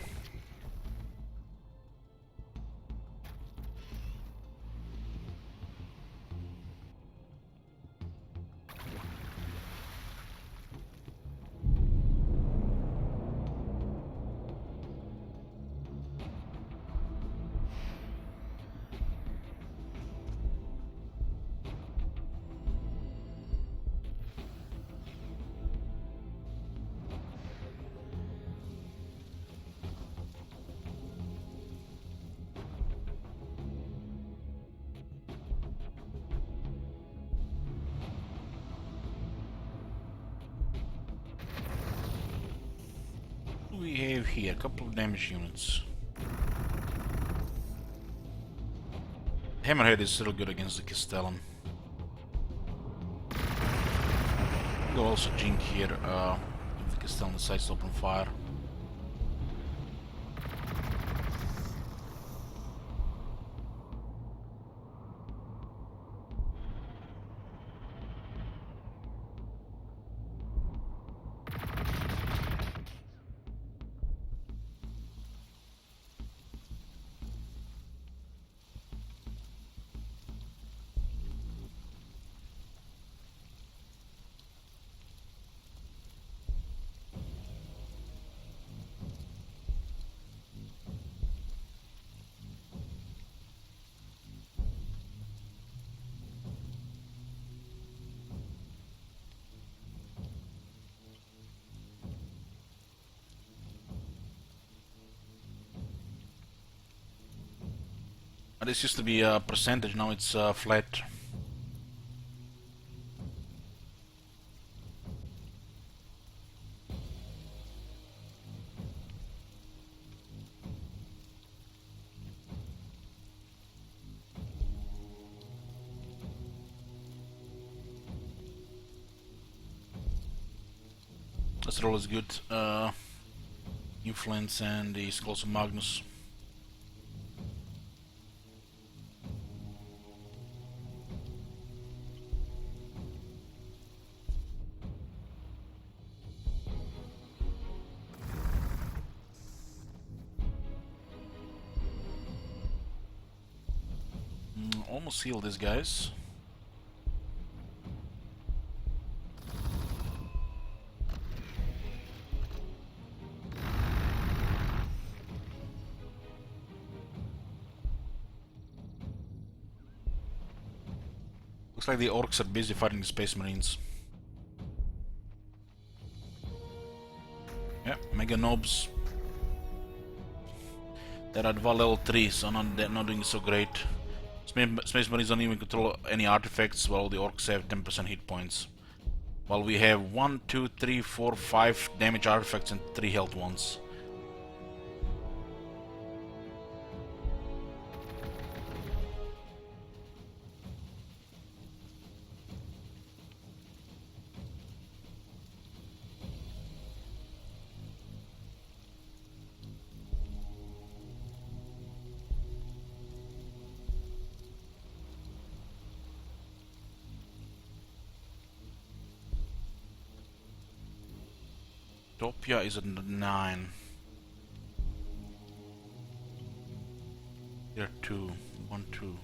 We have here a couple of damage units. Hammerhead is still good against the Castellan. We'll also jink here if the Castellan decides to open fire. This used to be a percentage, now it's flat. This roll is good. Influence and the Skulls of Magnus. Almost heal these guys. Looks like the orcs are busy fighting the Space Marines. Yeah, Mega Nobs. They're at level 3, so they're not doing so great. Space Marines don't even control any artifacts, while the orcs have 10% hit points. While we have 1, 2, 3, 4, 5 damage artifacts and 3 health ones. Topia is at 9. Here 2, 1, 2.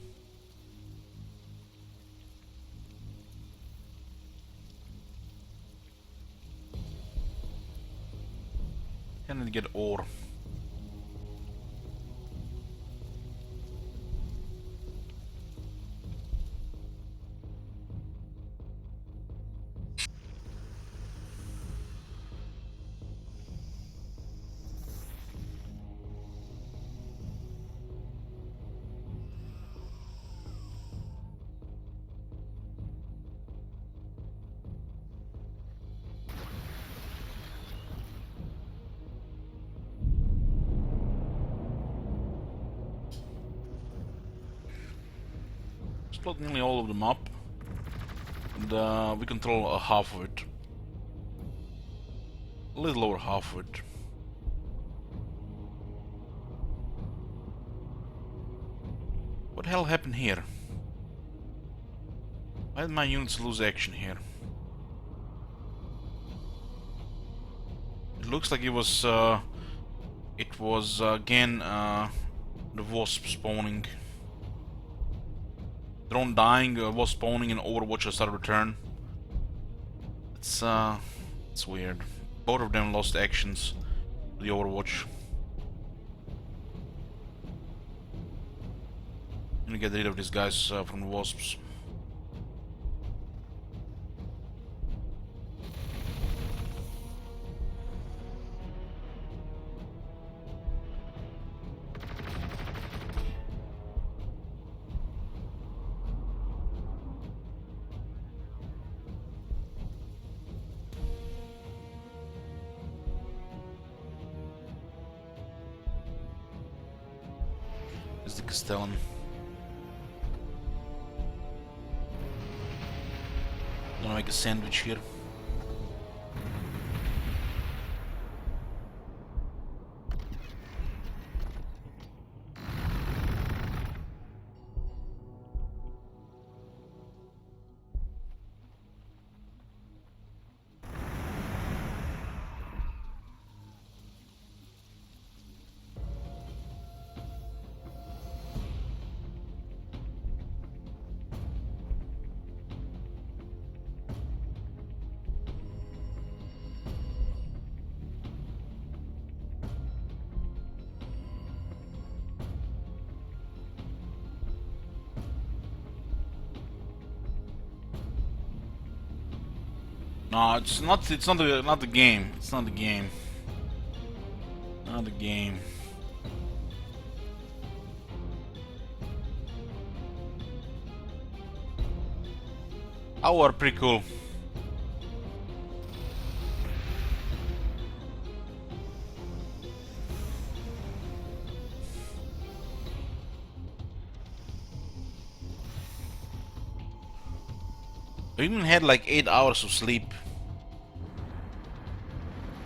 Can I get ore? Explode nearly all of them up, and we control half of it. A little over half of it. What the hell happened here? Why did my units lose action here? It looks like it was again the wasp spawning. Drone dying, wasp spawning, and Overwatch has started return. It's weird. Both of them lost actions to the Overwatch. I'm gonna get rid of these guys from the wasps. Is the Castellan. Gonna make a sandwich here. No, it's not. It's not the game. It's not the game. Not the game. Our pretty cool. I even had like 8 hours of sleep.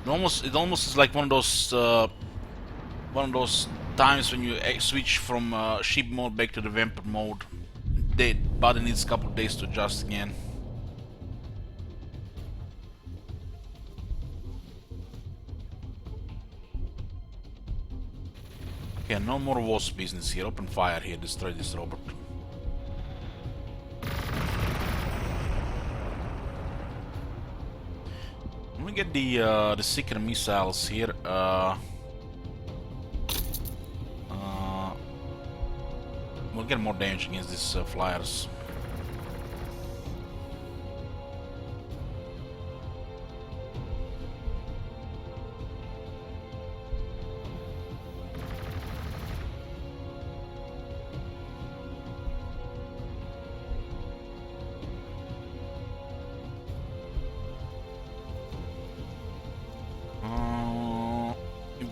It almost is like one of those times when you switch from sheep mode back to the vampire mode. The body needs a couple of days to adjust again. Okay, no more wasp business here. Open fire here. Destroy this robot. Let me get the Seeker missiles here. We'll get more damage against these flyers.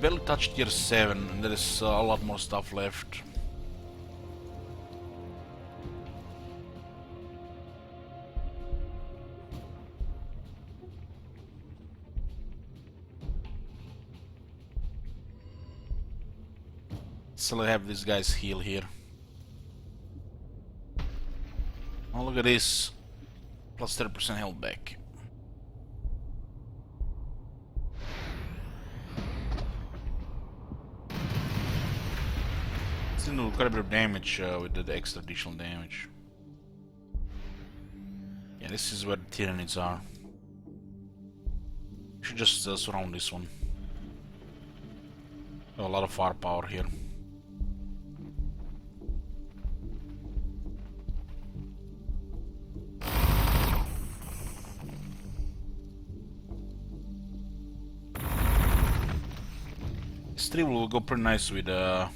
barely touched tier 7 and there is a lot more stuff left. Still have this guy's heal here. Oh, look at this. Plus 30% health back. Still do quite a bit of damage with the extra additional damage. Yeah, this is where the Tyranids are. Should just surround this one. A lot of firepower here. This 3 will go pretty nice with a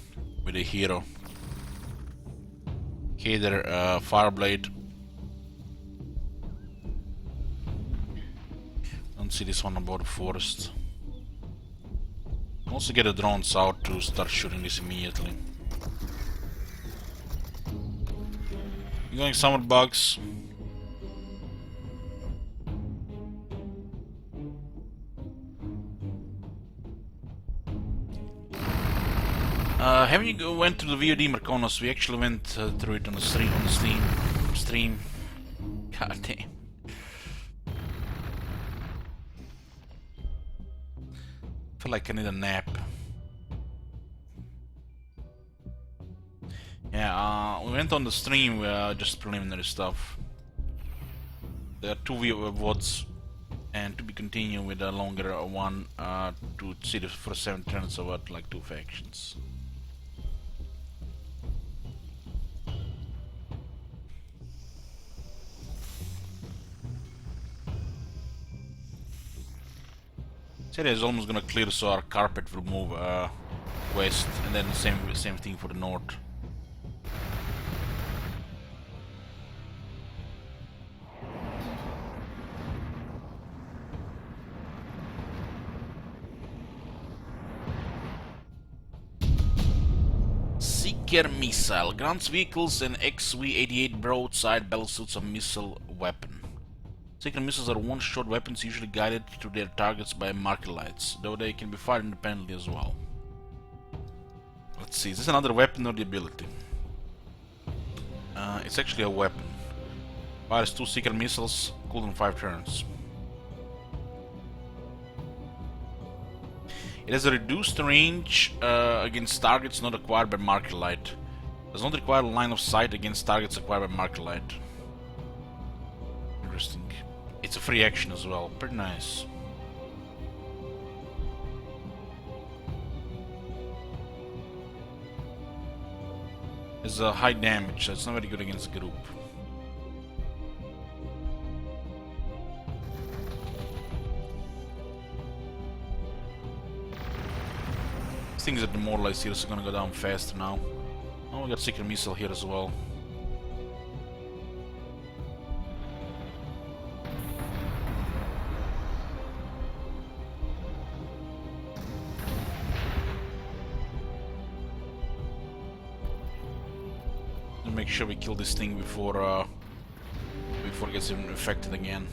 hero. Kader, Fireblade. Don't see this one about the forest. Also get the drones out to start shooting this immediately. You're going summer bugs. Haven't you went to the VOD Marconos? We actually went through it on the stream. God damn. Feel like I need a nap. Yeah, we went on the stream, just preliminary stuff. There are 2 VODs and to be continued with a longer one to see the first 7 turns of what, like 2 factions. Syria is almost gonna clear, so our carpet will move west, and then the same thing for the north. Seeker missile grants vehicles an XV-88 broadside battlesuits a missile weapon. Seeker missiles are one-shot weapons usually guided to their targets by marker lights, though they can be fired independently as well. Let's see, is this another weapon or the ability? It's actually a weapon. Fires 2 Seeker missiles, cooldown 5 turns. It has a reduced range against targets not acquired by marker light. Does not require line of sight against targets acquired by marker light. Interesting. It's a free action as well, pretty nice. It's a high damage, so it's not very good against the group. Things that demoralize here is gonna go down faster now. Oh, we got Seeker missile here as well. Make sure we kill this thing before it gets even infected again.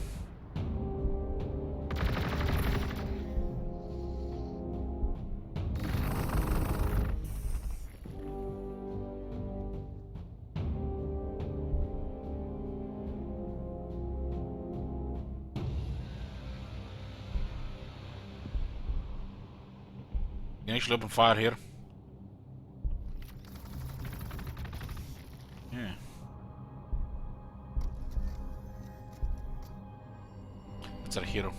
You can actually open fire here. Yeah. It's our hero.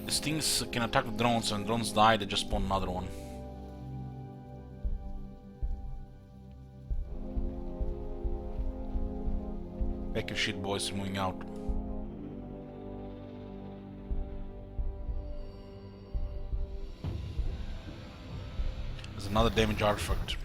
These things can attack the drones, and drones die, they just spawn another one. Pack of shit boys moving out. another damage artifact.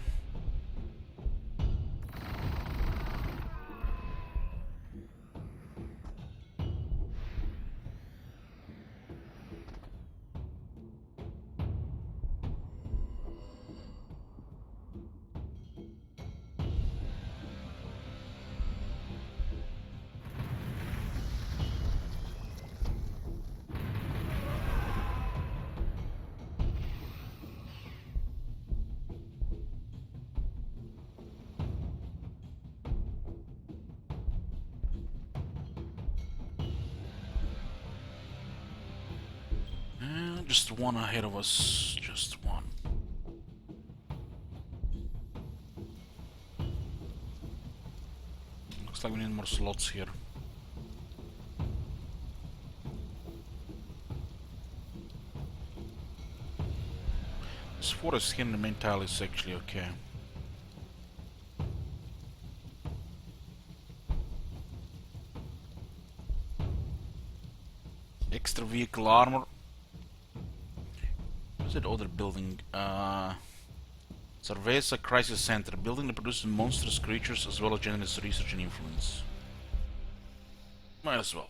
Just one ahead of us, just one. Looks like we need more slots here. This forest here in the main tile is actually okay. Extra vehicle armor. What's that other building? Cerveza Crisis Center. Building that produces monstrous creatures as well as generates research and influence. Might as well.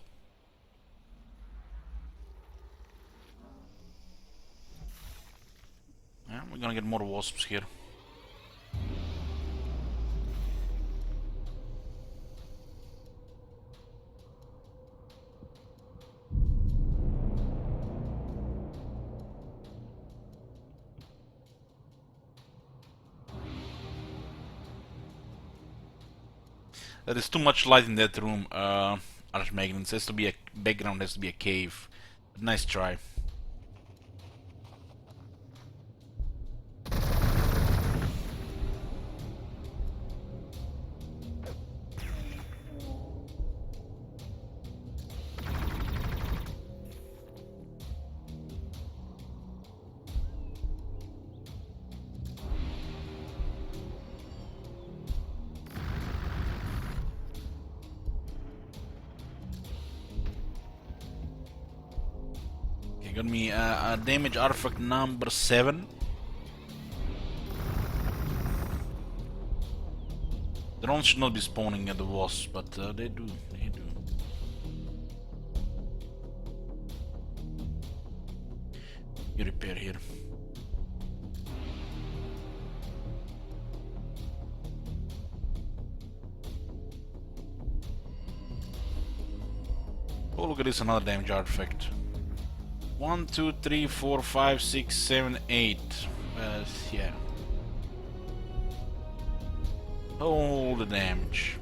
Yeah, we're gonna get more wasps here. There is too much light in that room, Archmagnus. It has to be a background, has to be a cave. But nice try. Got me damage artifact number 7. Drones should not be spawning at the wasps, but they do. They do. You repair here. Oh, look at this, another damage artifact. 1, 2, 3, 4, 5, 6, 7, 8. Yeah. All the damage.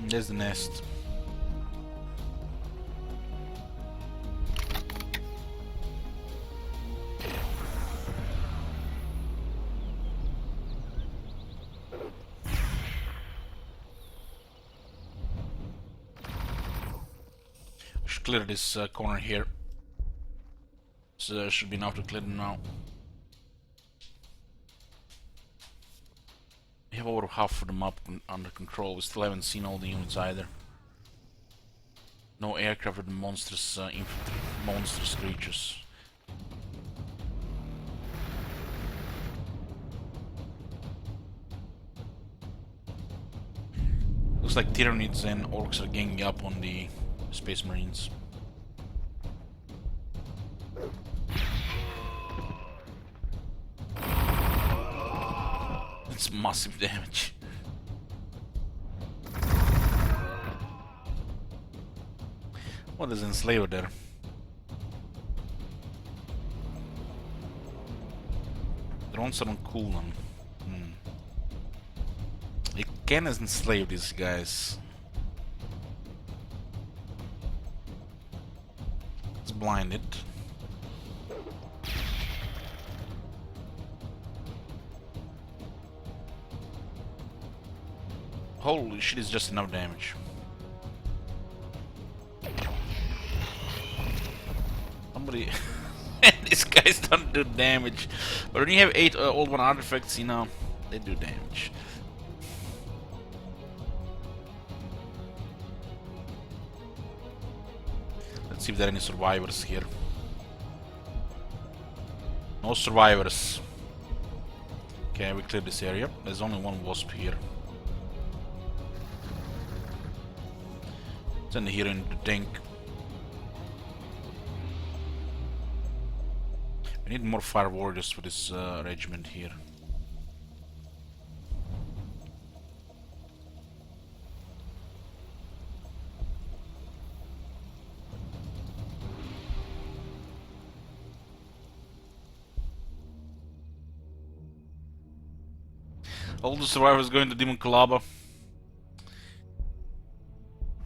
There's the nest. Clear this corner here. So should be enough to clear them now. We have over half of the map under control. We still haven't seen all the units either. No aircraft with monstrous infantry, monstrous creatures. Looks like Tyranids and Orcs are ganging up on the Space Marines. It's massive damage. What is Enslaver there? Drones are on cooldown. You can enslave these guys. It's blinded. Holy shit, it's just enough damage. Somebody... These guys don't do damage. But when you have 8 old one artifacts, you know, they do damage. Let's see if there are any survivors here. No survivors. Okay, we cleared this area. There's only one wasp here. Send here in the tank. We need more fire warriors for this regiment here. All the survivors going to Demon Kulaba.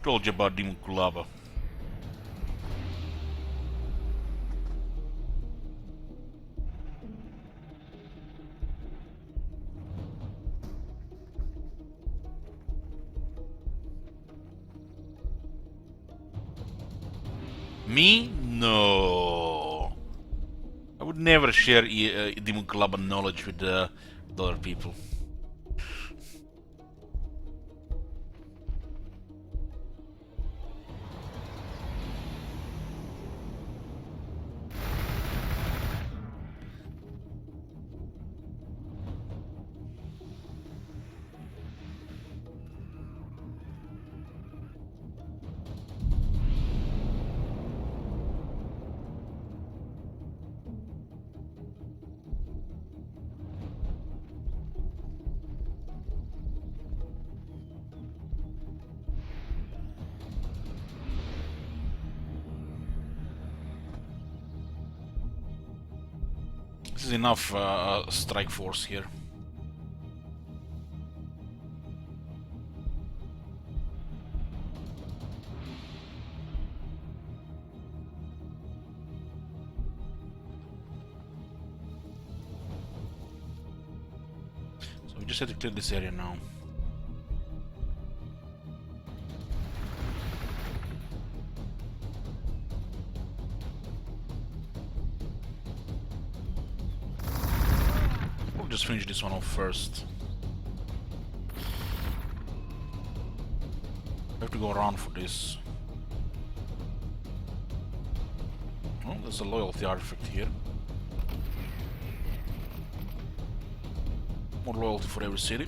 Told you about Demon Kulaba. Me? No. I would never share Demon Kulaba knowledge with other people. This is enough strike force here. So we just have to clear this area now. Just finish this one off first. I have to go around for this. Oh, there's a loyalty artifact here. More loyalty for every city.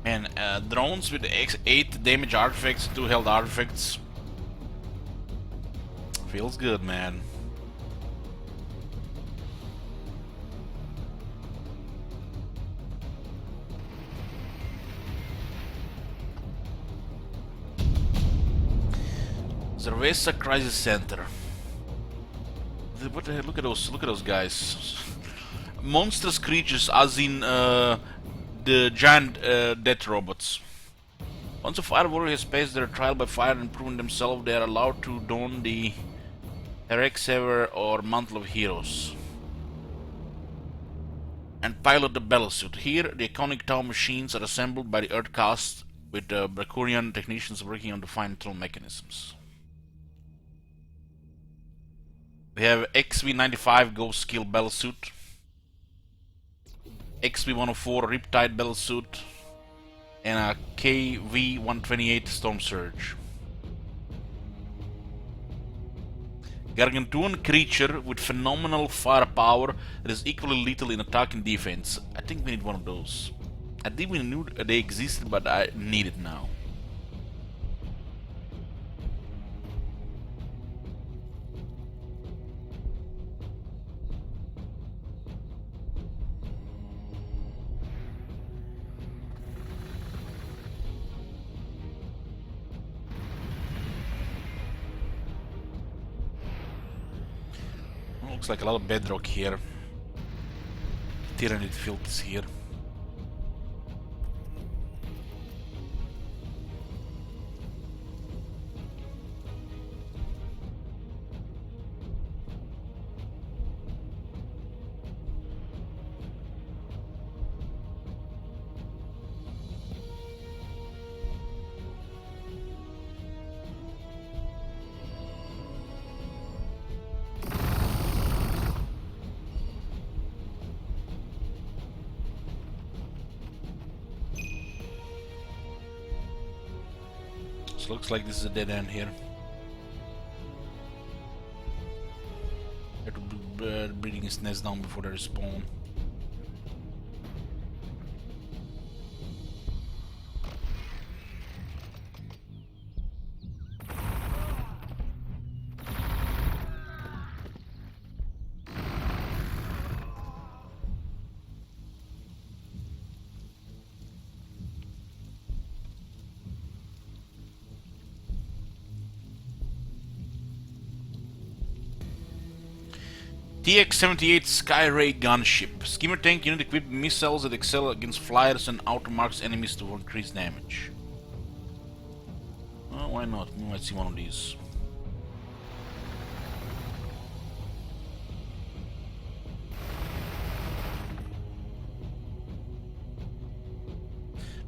And drones with 8 damage artifacts, 2 health artifacts. Feels good, man. Zervesa Crisis Center. What the hell? Look at those guys. Monstrous creatures, as in the giant death robots. Once a fire warrior has passed their trial by fire and proven themselves, they are allowed to don the Herek Sever or Mantle of Heroes and pilot the Battlesuit. Here, the iconic Tau machines are assembled by the Earthcast with Brakurian technicians working on the fine internal mechanisms. We have XV-95 Ghost Skill Battlesuit, XV-104 Riptide Battlesuit, and a KV-128 Storm Surge. Gargantuan creature with phenomenal firepower that is equally lethal in attack and defense. I think we need one of those. I think we knew they existed, but I need it now. Looks like a lot of bedrock here. Tyranid field is here. So looks like this is a dead end here. Have to be breeding his nest down before they respawn. TX-78 Skyray gunship. Skimmer tank unit equipped with missiles that excel against flyers and outermarks enemies to increase damage. Well, why not? We might see one of these.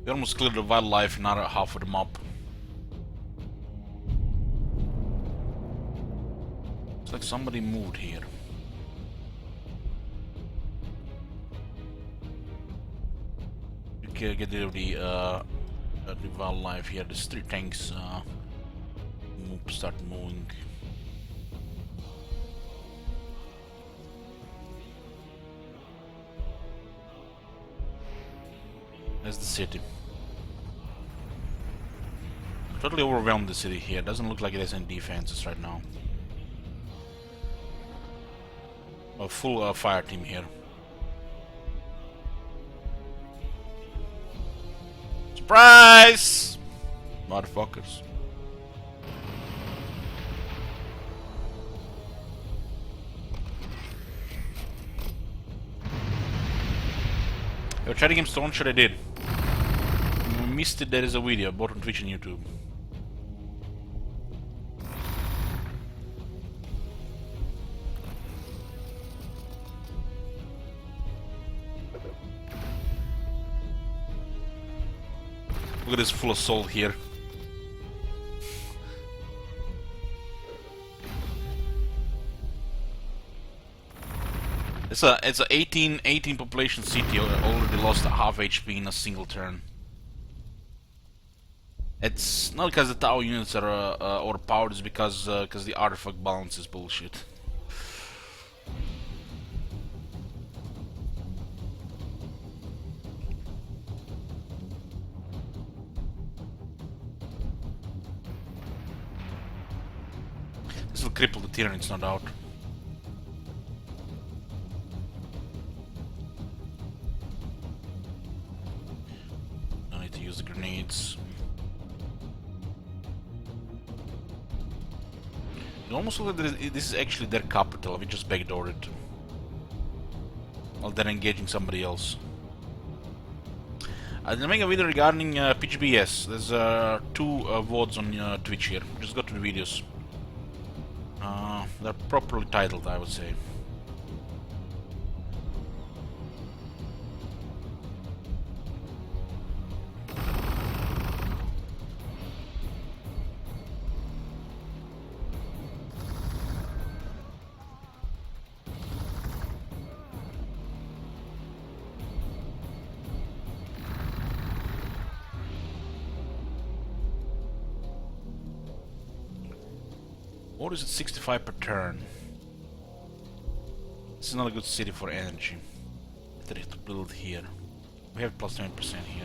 We almost cleared the wildlife in another half of the map. Looks like somebody moved here. Get rid of the wildlife here. There's 3 tanks start moving. There's the city. Totally overwhelmed the city here. Doesn't look like it has any defenses right now. A full fire team here. Surprise! Motherfuckers. Yo, chatting game Stone Shot I did. If you missed it, there is a video, both on Twitch and YouTube. Look at this full assault here. It's a 18 population city, already lost half HP in a single turn. It's not because the Tau units are overpowered, it's because the artifact balance is bullshit. This will cripple the Tyranids, no doubt. I need to use the grenades. It almost looks like this is actually their capital. We just backdoored it. While they're engaging somebody else. I did make a video regarding PGBS. There's 2 VODs on Twitch here. Just go to the videos. They're properly titled, I would say. What is it, 65 per turn? This is not a good city for energy. Better to build here. We have plus 20% here.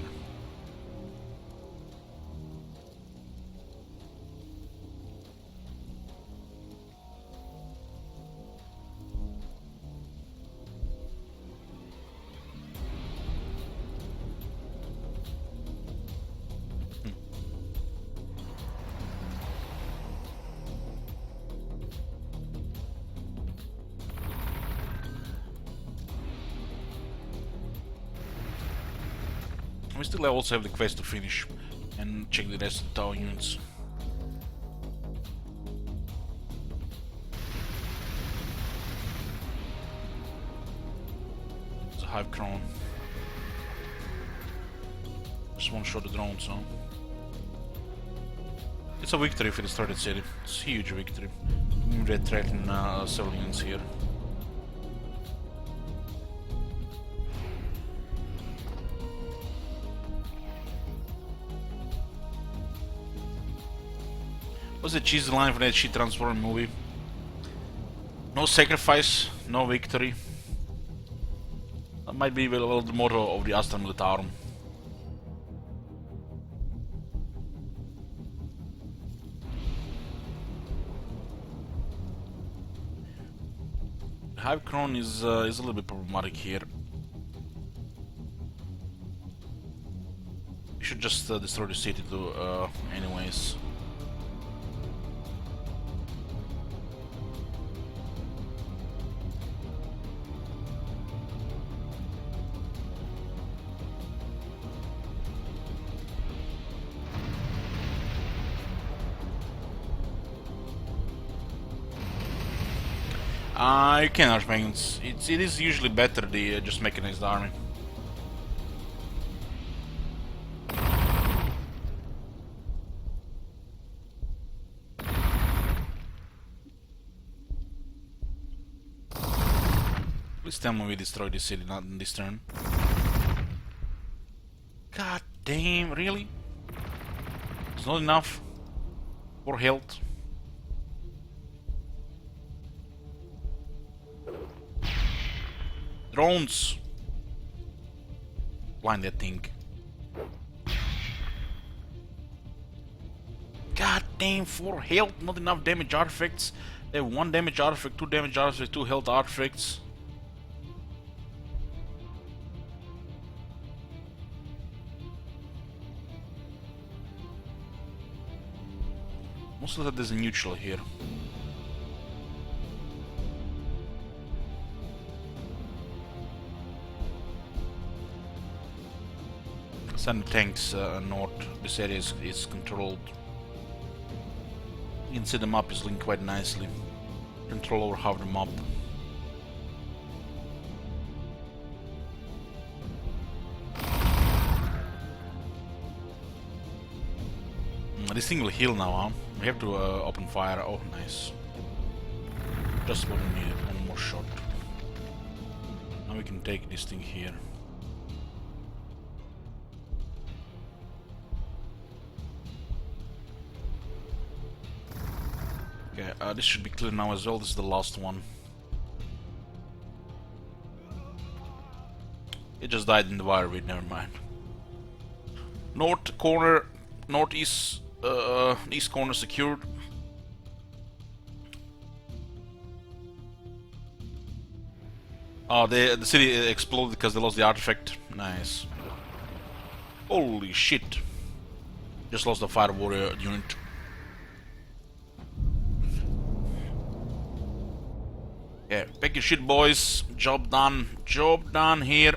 We still also have the quest to finish and check the rest of the tower units. It's a Hive Crown. Just one shot the drone, so it's a victory for the started city. It's a huge victory. Red threaten several units here. What's the cheesy line for that shit Transformer movie? No sacrifice, no victory. That might be well the motto of the Astra Militarum. Hive Cron is a little bit problematic here. We should just destroy the city too, anyways. You can Archmagons. It is usually better the just mechanized army. Please tell me we destroy this city, not in this turn. God damn, really? It's not enough for health. Drones! Blind that thing. God damn, 4 health, not enough damage artifacts. They have 1 damage artifact, 2 damage artifacts, 2 health artifacts. Most of that is a neutral here. Send tanks north. This area is controlled. You can see the map is linked quite nicely. Control over half the map. This thing will heal now, huh? We have to open fire. Oh, nice. Just what we needed. One more shot. Now we can take this thing here. Okay, this should be clear now as well. This is the last one. It just died in the wire read, never mind. North corner, northeast, east corner secured. Oh, the city exploded because they lost the artifact. Nice. Holy shit. Just lost the fire warrior unit. Yeah, pack your shit, boys. Job done. Job done here.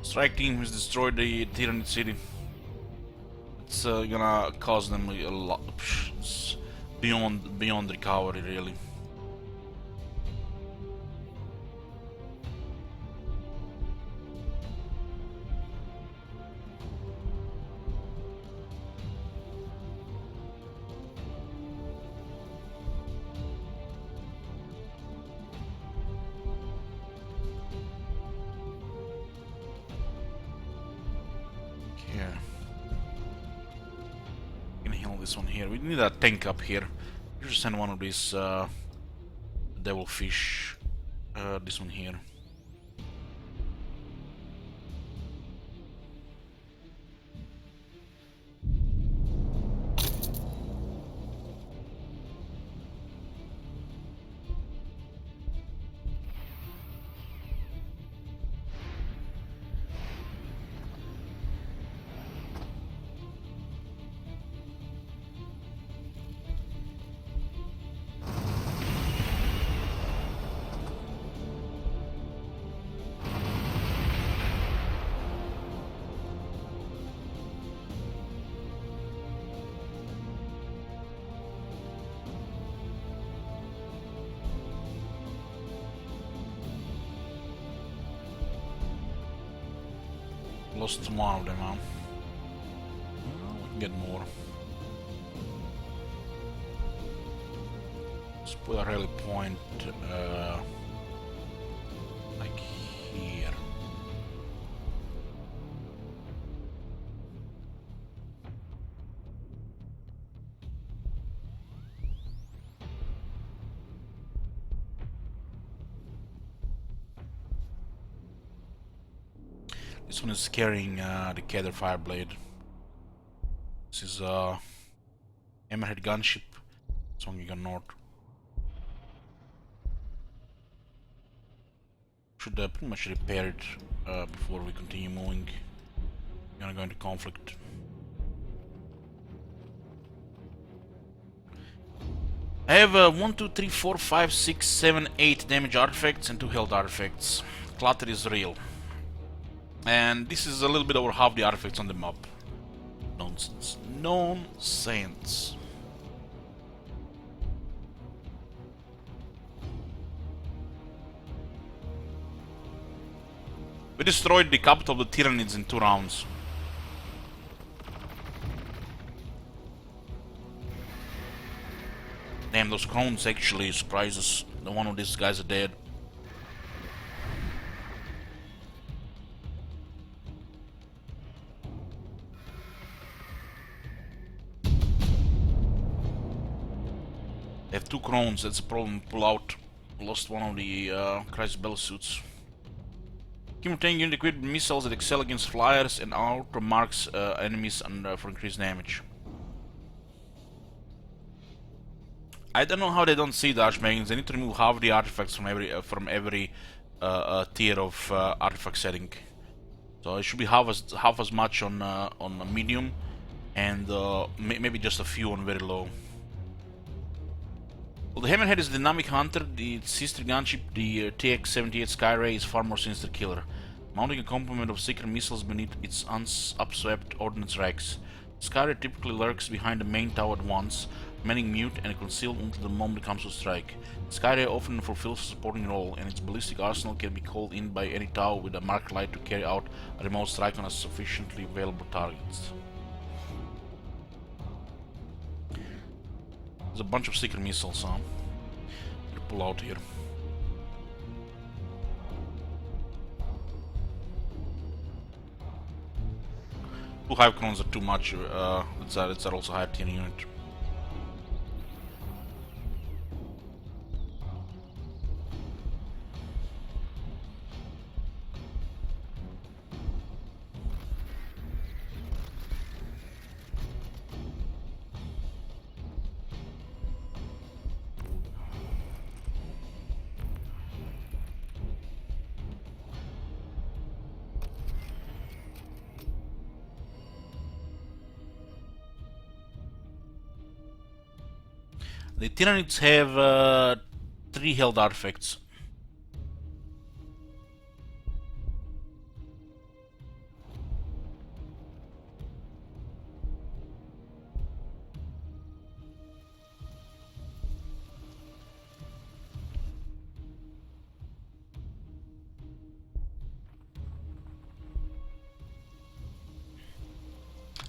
Strike team has destroyed the Tyranid city. It's gonna cause them a lot. It's beyond recovery, really. This one here. We need a tank up here. You should send one of these devil fish. This one here. Lost one of them, huh? Well, we can get more. Let's put a rally point like here. This one is carrying the Kether Fireblade. This is Hammerhead gunship. Songigan North. Should pretty much repair it before we continue moving. We're gonna go into conflict. I have 1, 2, 3, 4, 5, 6, 7, 8 damage artifacts and 2 health artifacts. Clutter is real. And this is a little bit over half the artifacts on the map. Nonsense. Nonsense. We destroyed the capital of the Tyranids in 2 rounds. Damn, those crones actually surprise us. No one of these guys are dead. They have 2 crones, that's a problem. Pull out. Lost one of the Christ Bell suits. Tank unit equipped with missiles that excel against flyers and outer marks enemies for increased damage. I don't know how they don't see the Archmagans. They need to remove half the artifacts from every tier of artifact setting. So it should be half as much on medium, and maybe just a few on very low. Well, the Hammerhead is a dynamic hunter. The sister gunship, the TX-78 Skyray, is far more sinister killer, mounting a complement of secret missiles beneath its upswept ordnance racks. Skyray typically lurks behind the main tower at once, remaining mute and concealed until the moment it comes to strike. Skyray often fulfills a supporting role, and its ballistic arsenal can be called in by any tower with a marked light to carry out a remote strike on a sufficiently available targets. There's a bunch of secret missiles, huh? To pull out here. Two Hive Crones are too much. It's also higher tier unit. The Tyranids have 3 held artifacts.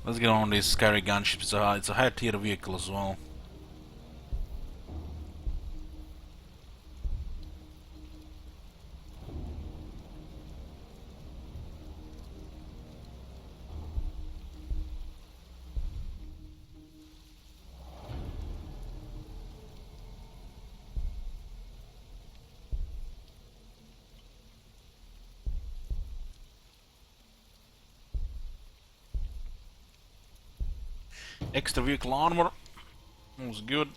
Let's get on this Skyray gunship. It's a higher tier vehicle as well. Extra vehicle armor was good.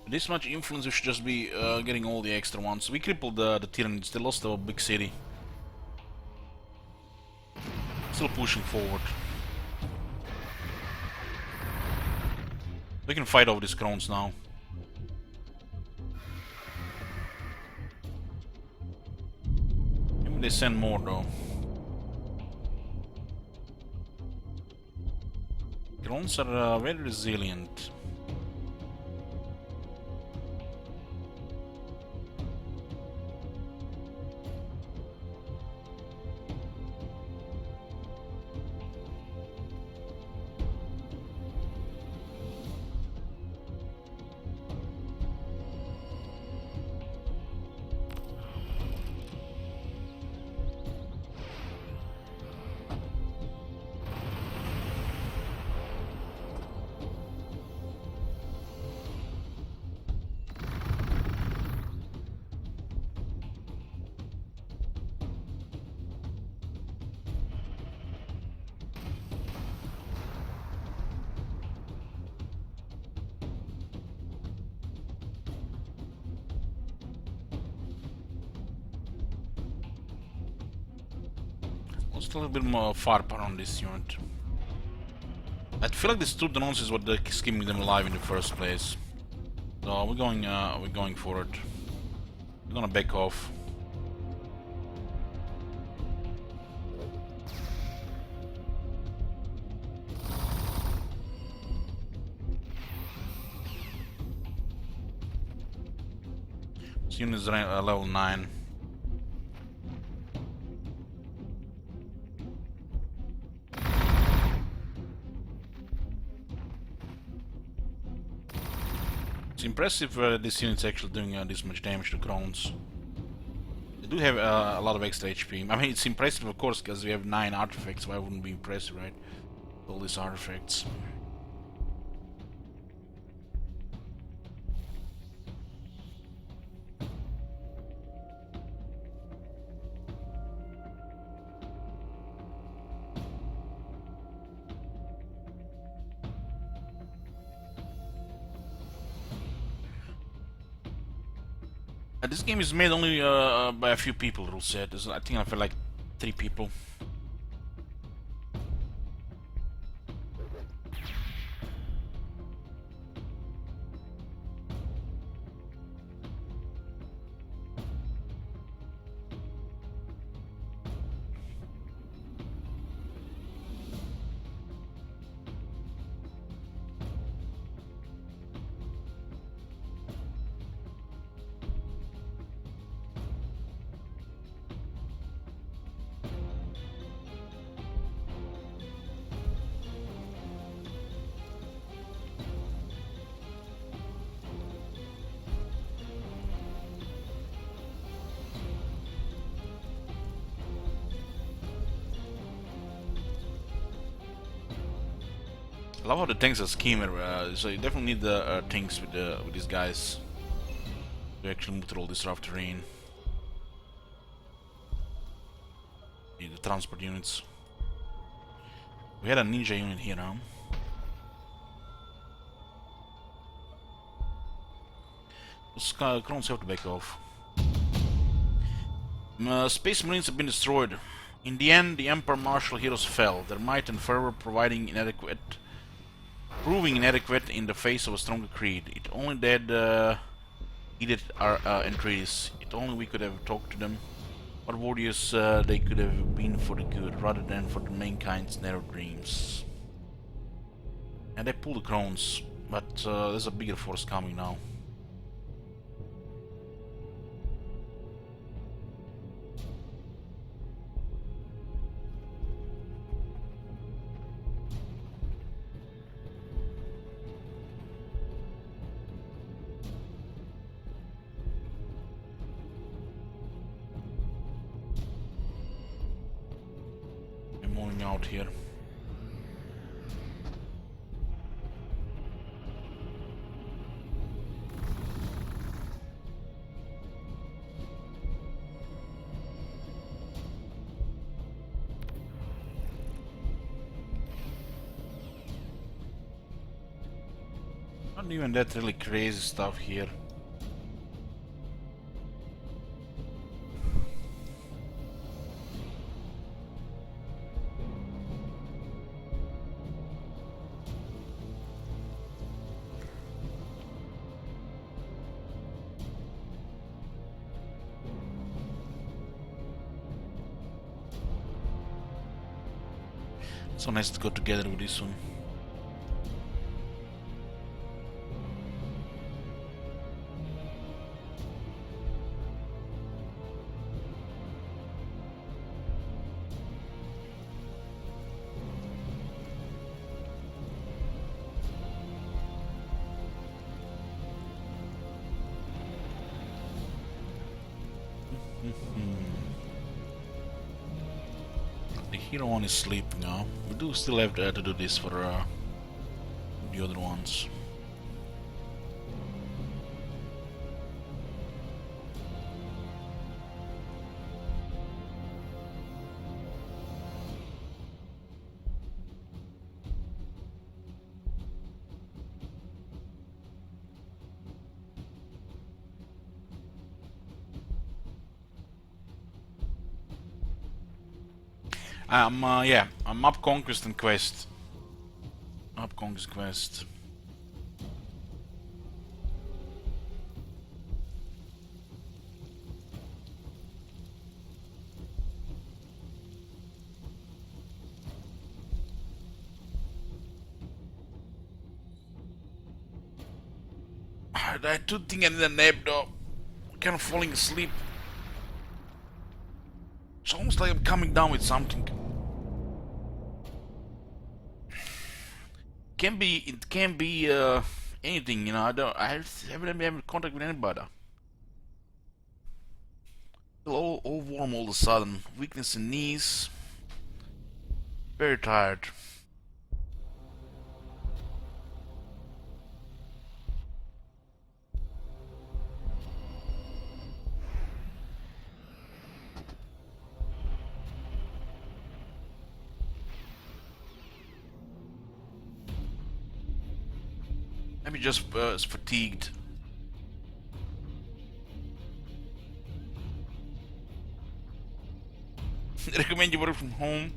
This much influence, we should just be getting all the extra ones. We crippled the Tyranids. They lost a big city. Still pushing forward. We can fight over these crones now. Maybe they send more though. Drones are very resilient. Still a bit more firepower on this unit. I feel like these 2 drones is what is keeping them alive in the first place. So we're going for it. We're gonna back off. This unit is level 9. It's impressive this unit's actually doing this much damage to Crones. They do have a lot of extra HP. I mean, it's impressive, of course, because we have 9 artifacts. Why wouldn't it be impressive, right? All these artifacts. This game is made only by a few people, rule set. I think I've had like 3 people. I love how the tanks are schemer, so you definitely need the tanks with these guys to actually move through all this rough terrain. Need the transport units. We had a ninja unit here now. Those Crones have to back off. Space Marines have been destroyed. In the end, the Emperor Martial heroes fell, their might and fervor proving inadequate in the face of a stronger creed. It only needed our entreaties. If only we could have talked to them. What warriors they could have been for the good, rather than for the mankind's narrow dreams. And they pulled the Crones, but there's a bigger force coming now. Out here. Not even that really crazy stuff here. So nice to go together with this one. The hero one is sleeping now. We do still have to do this for the other ones. I'm up Conquest and Quest. Up Conquest Quest. I do think I need a nap though. I'm kind of falling asleep. It's almost like I'm coming down with something. It can be anything, you know. I haven't been in contact with anybody. All warm all of a sudden. Weakness in knees. Very tired. Maybe just fatigued. Recommend you work from home.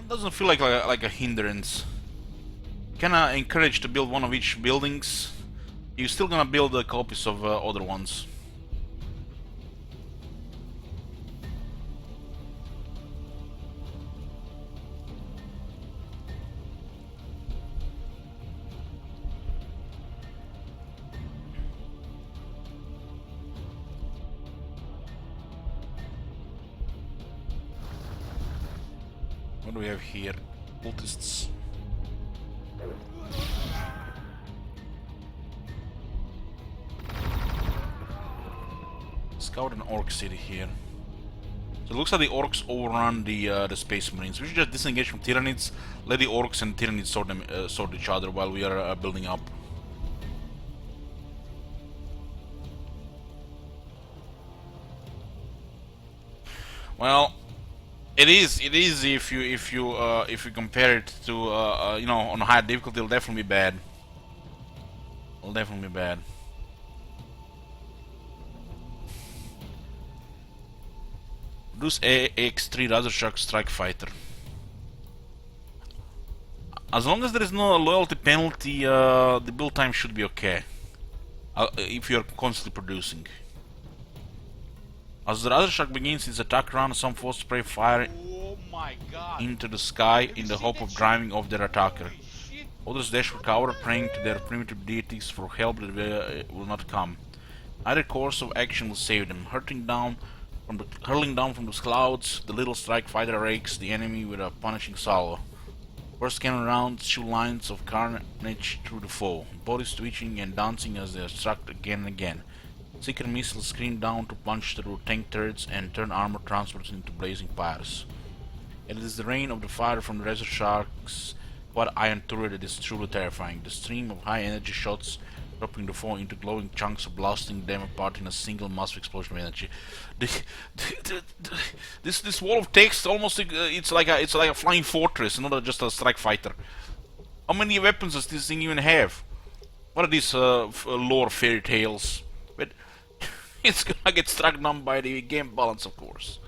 Doesn't feel like a hindrance. Kinda encouraged to build one of each buildings. You're still gonna build copies of other ones. What do we have here? Cultists. Scout an orc city here. So it looks like the orcs overrun the space marines. We should just disengage from Tyranids, let the orcs and Tyranids sort each other while we are building up. Well, it is if you compare it to you know, on higher difficulty, it'll definitely be bad. It'll definitely be bad. Reduce AX3 Razorshok Strike Fighter. As long as there is no loyalty penalty, the build time should be okay. If you're constantly producing. As the Razorshok begins its attack run, some foes spray fire into the sky in the hope of driving off their attacker. Others dash for cover, praying to their primitive deities for help that will not come. Either course of action will save them. Hurling down from the clouds, the little strike fighter rakes the enemy with a punishing salvo. First cannon rounds shoot lines of carnage through the foe, bodies twitching and dancing as they are struck again and again. Seeker missiles scream down to punch through tank turrets and turn armor transports into blazing pyres. It is the rain of the fire from the Razorshok's quad iron turret that is truly terrifying. The stream of high energy shots dropping the foe into glowing chunks of blasting them apart in a single massive explosion of energy. This wall of text almost it's like a flying fortress, not just a strike fighter. How many weapons does this thing even have? What are these lore fairy tales? But it's gonna get struck down by the game balance, of course.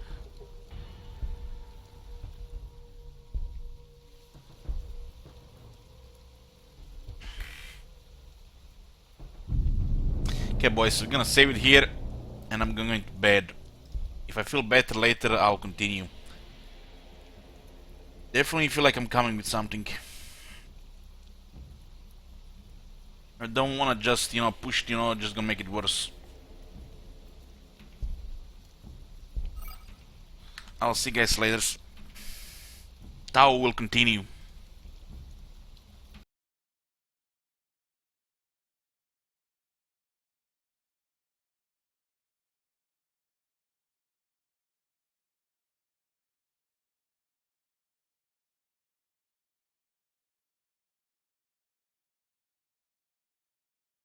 Okay, boys, we're gonna save it here, and I'm going to bed. If I feel better later, I'll continue. Definitely feel like I'm coming with something. I don't wanna just, you know, push, you know, just gonna make it worse. I'll see you guys later. Tau will continue.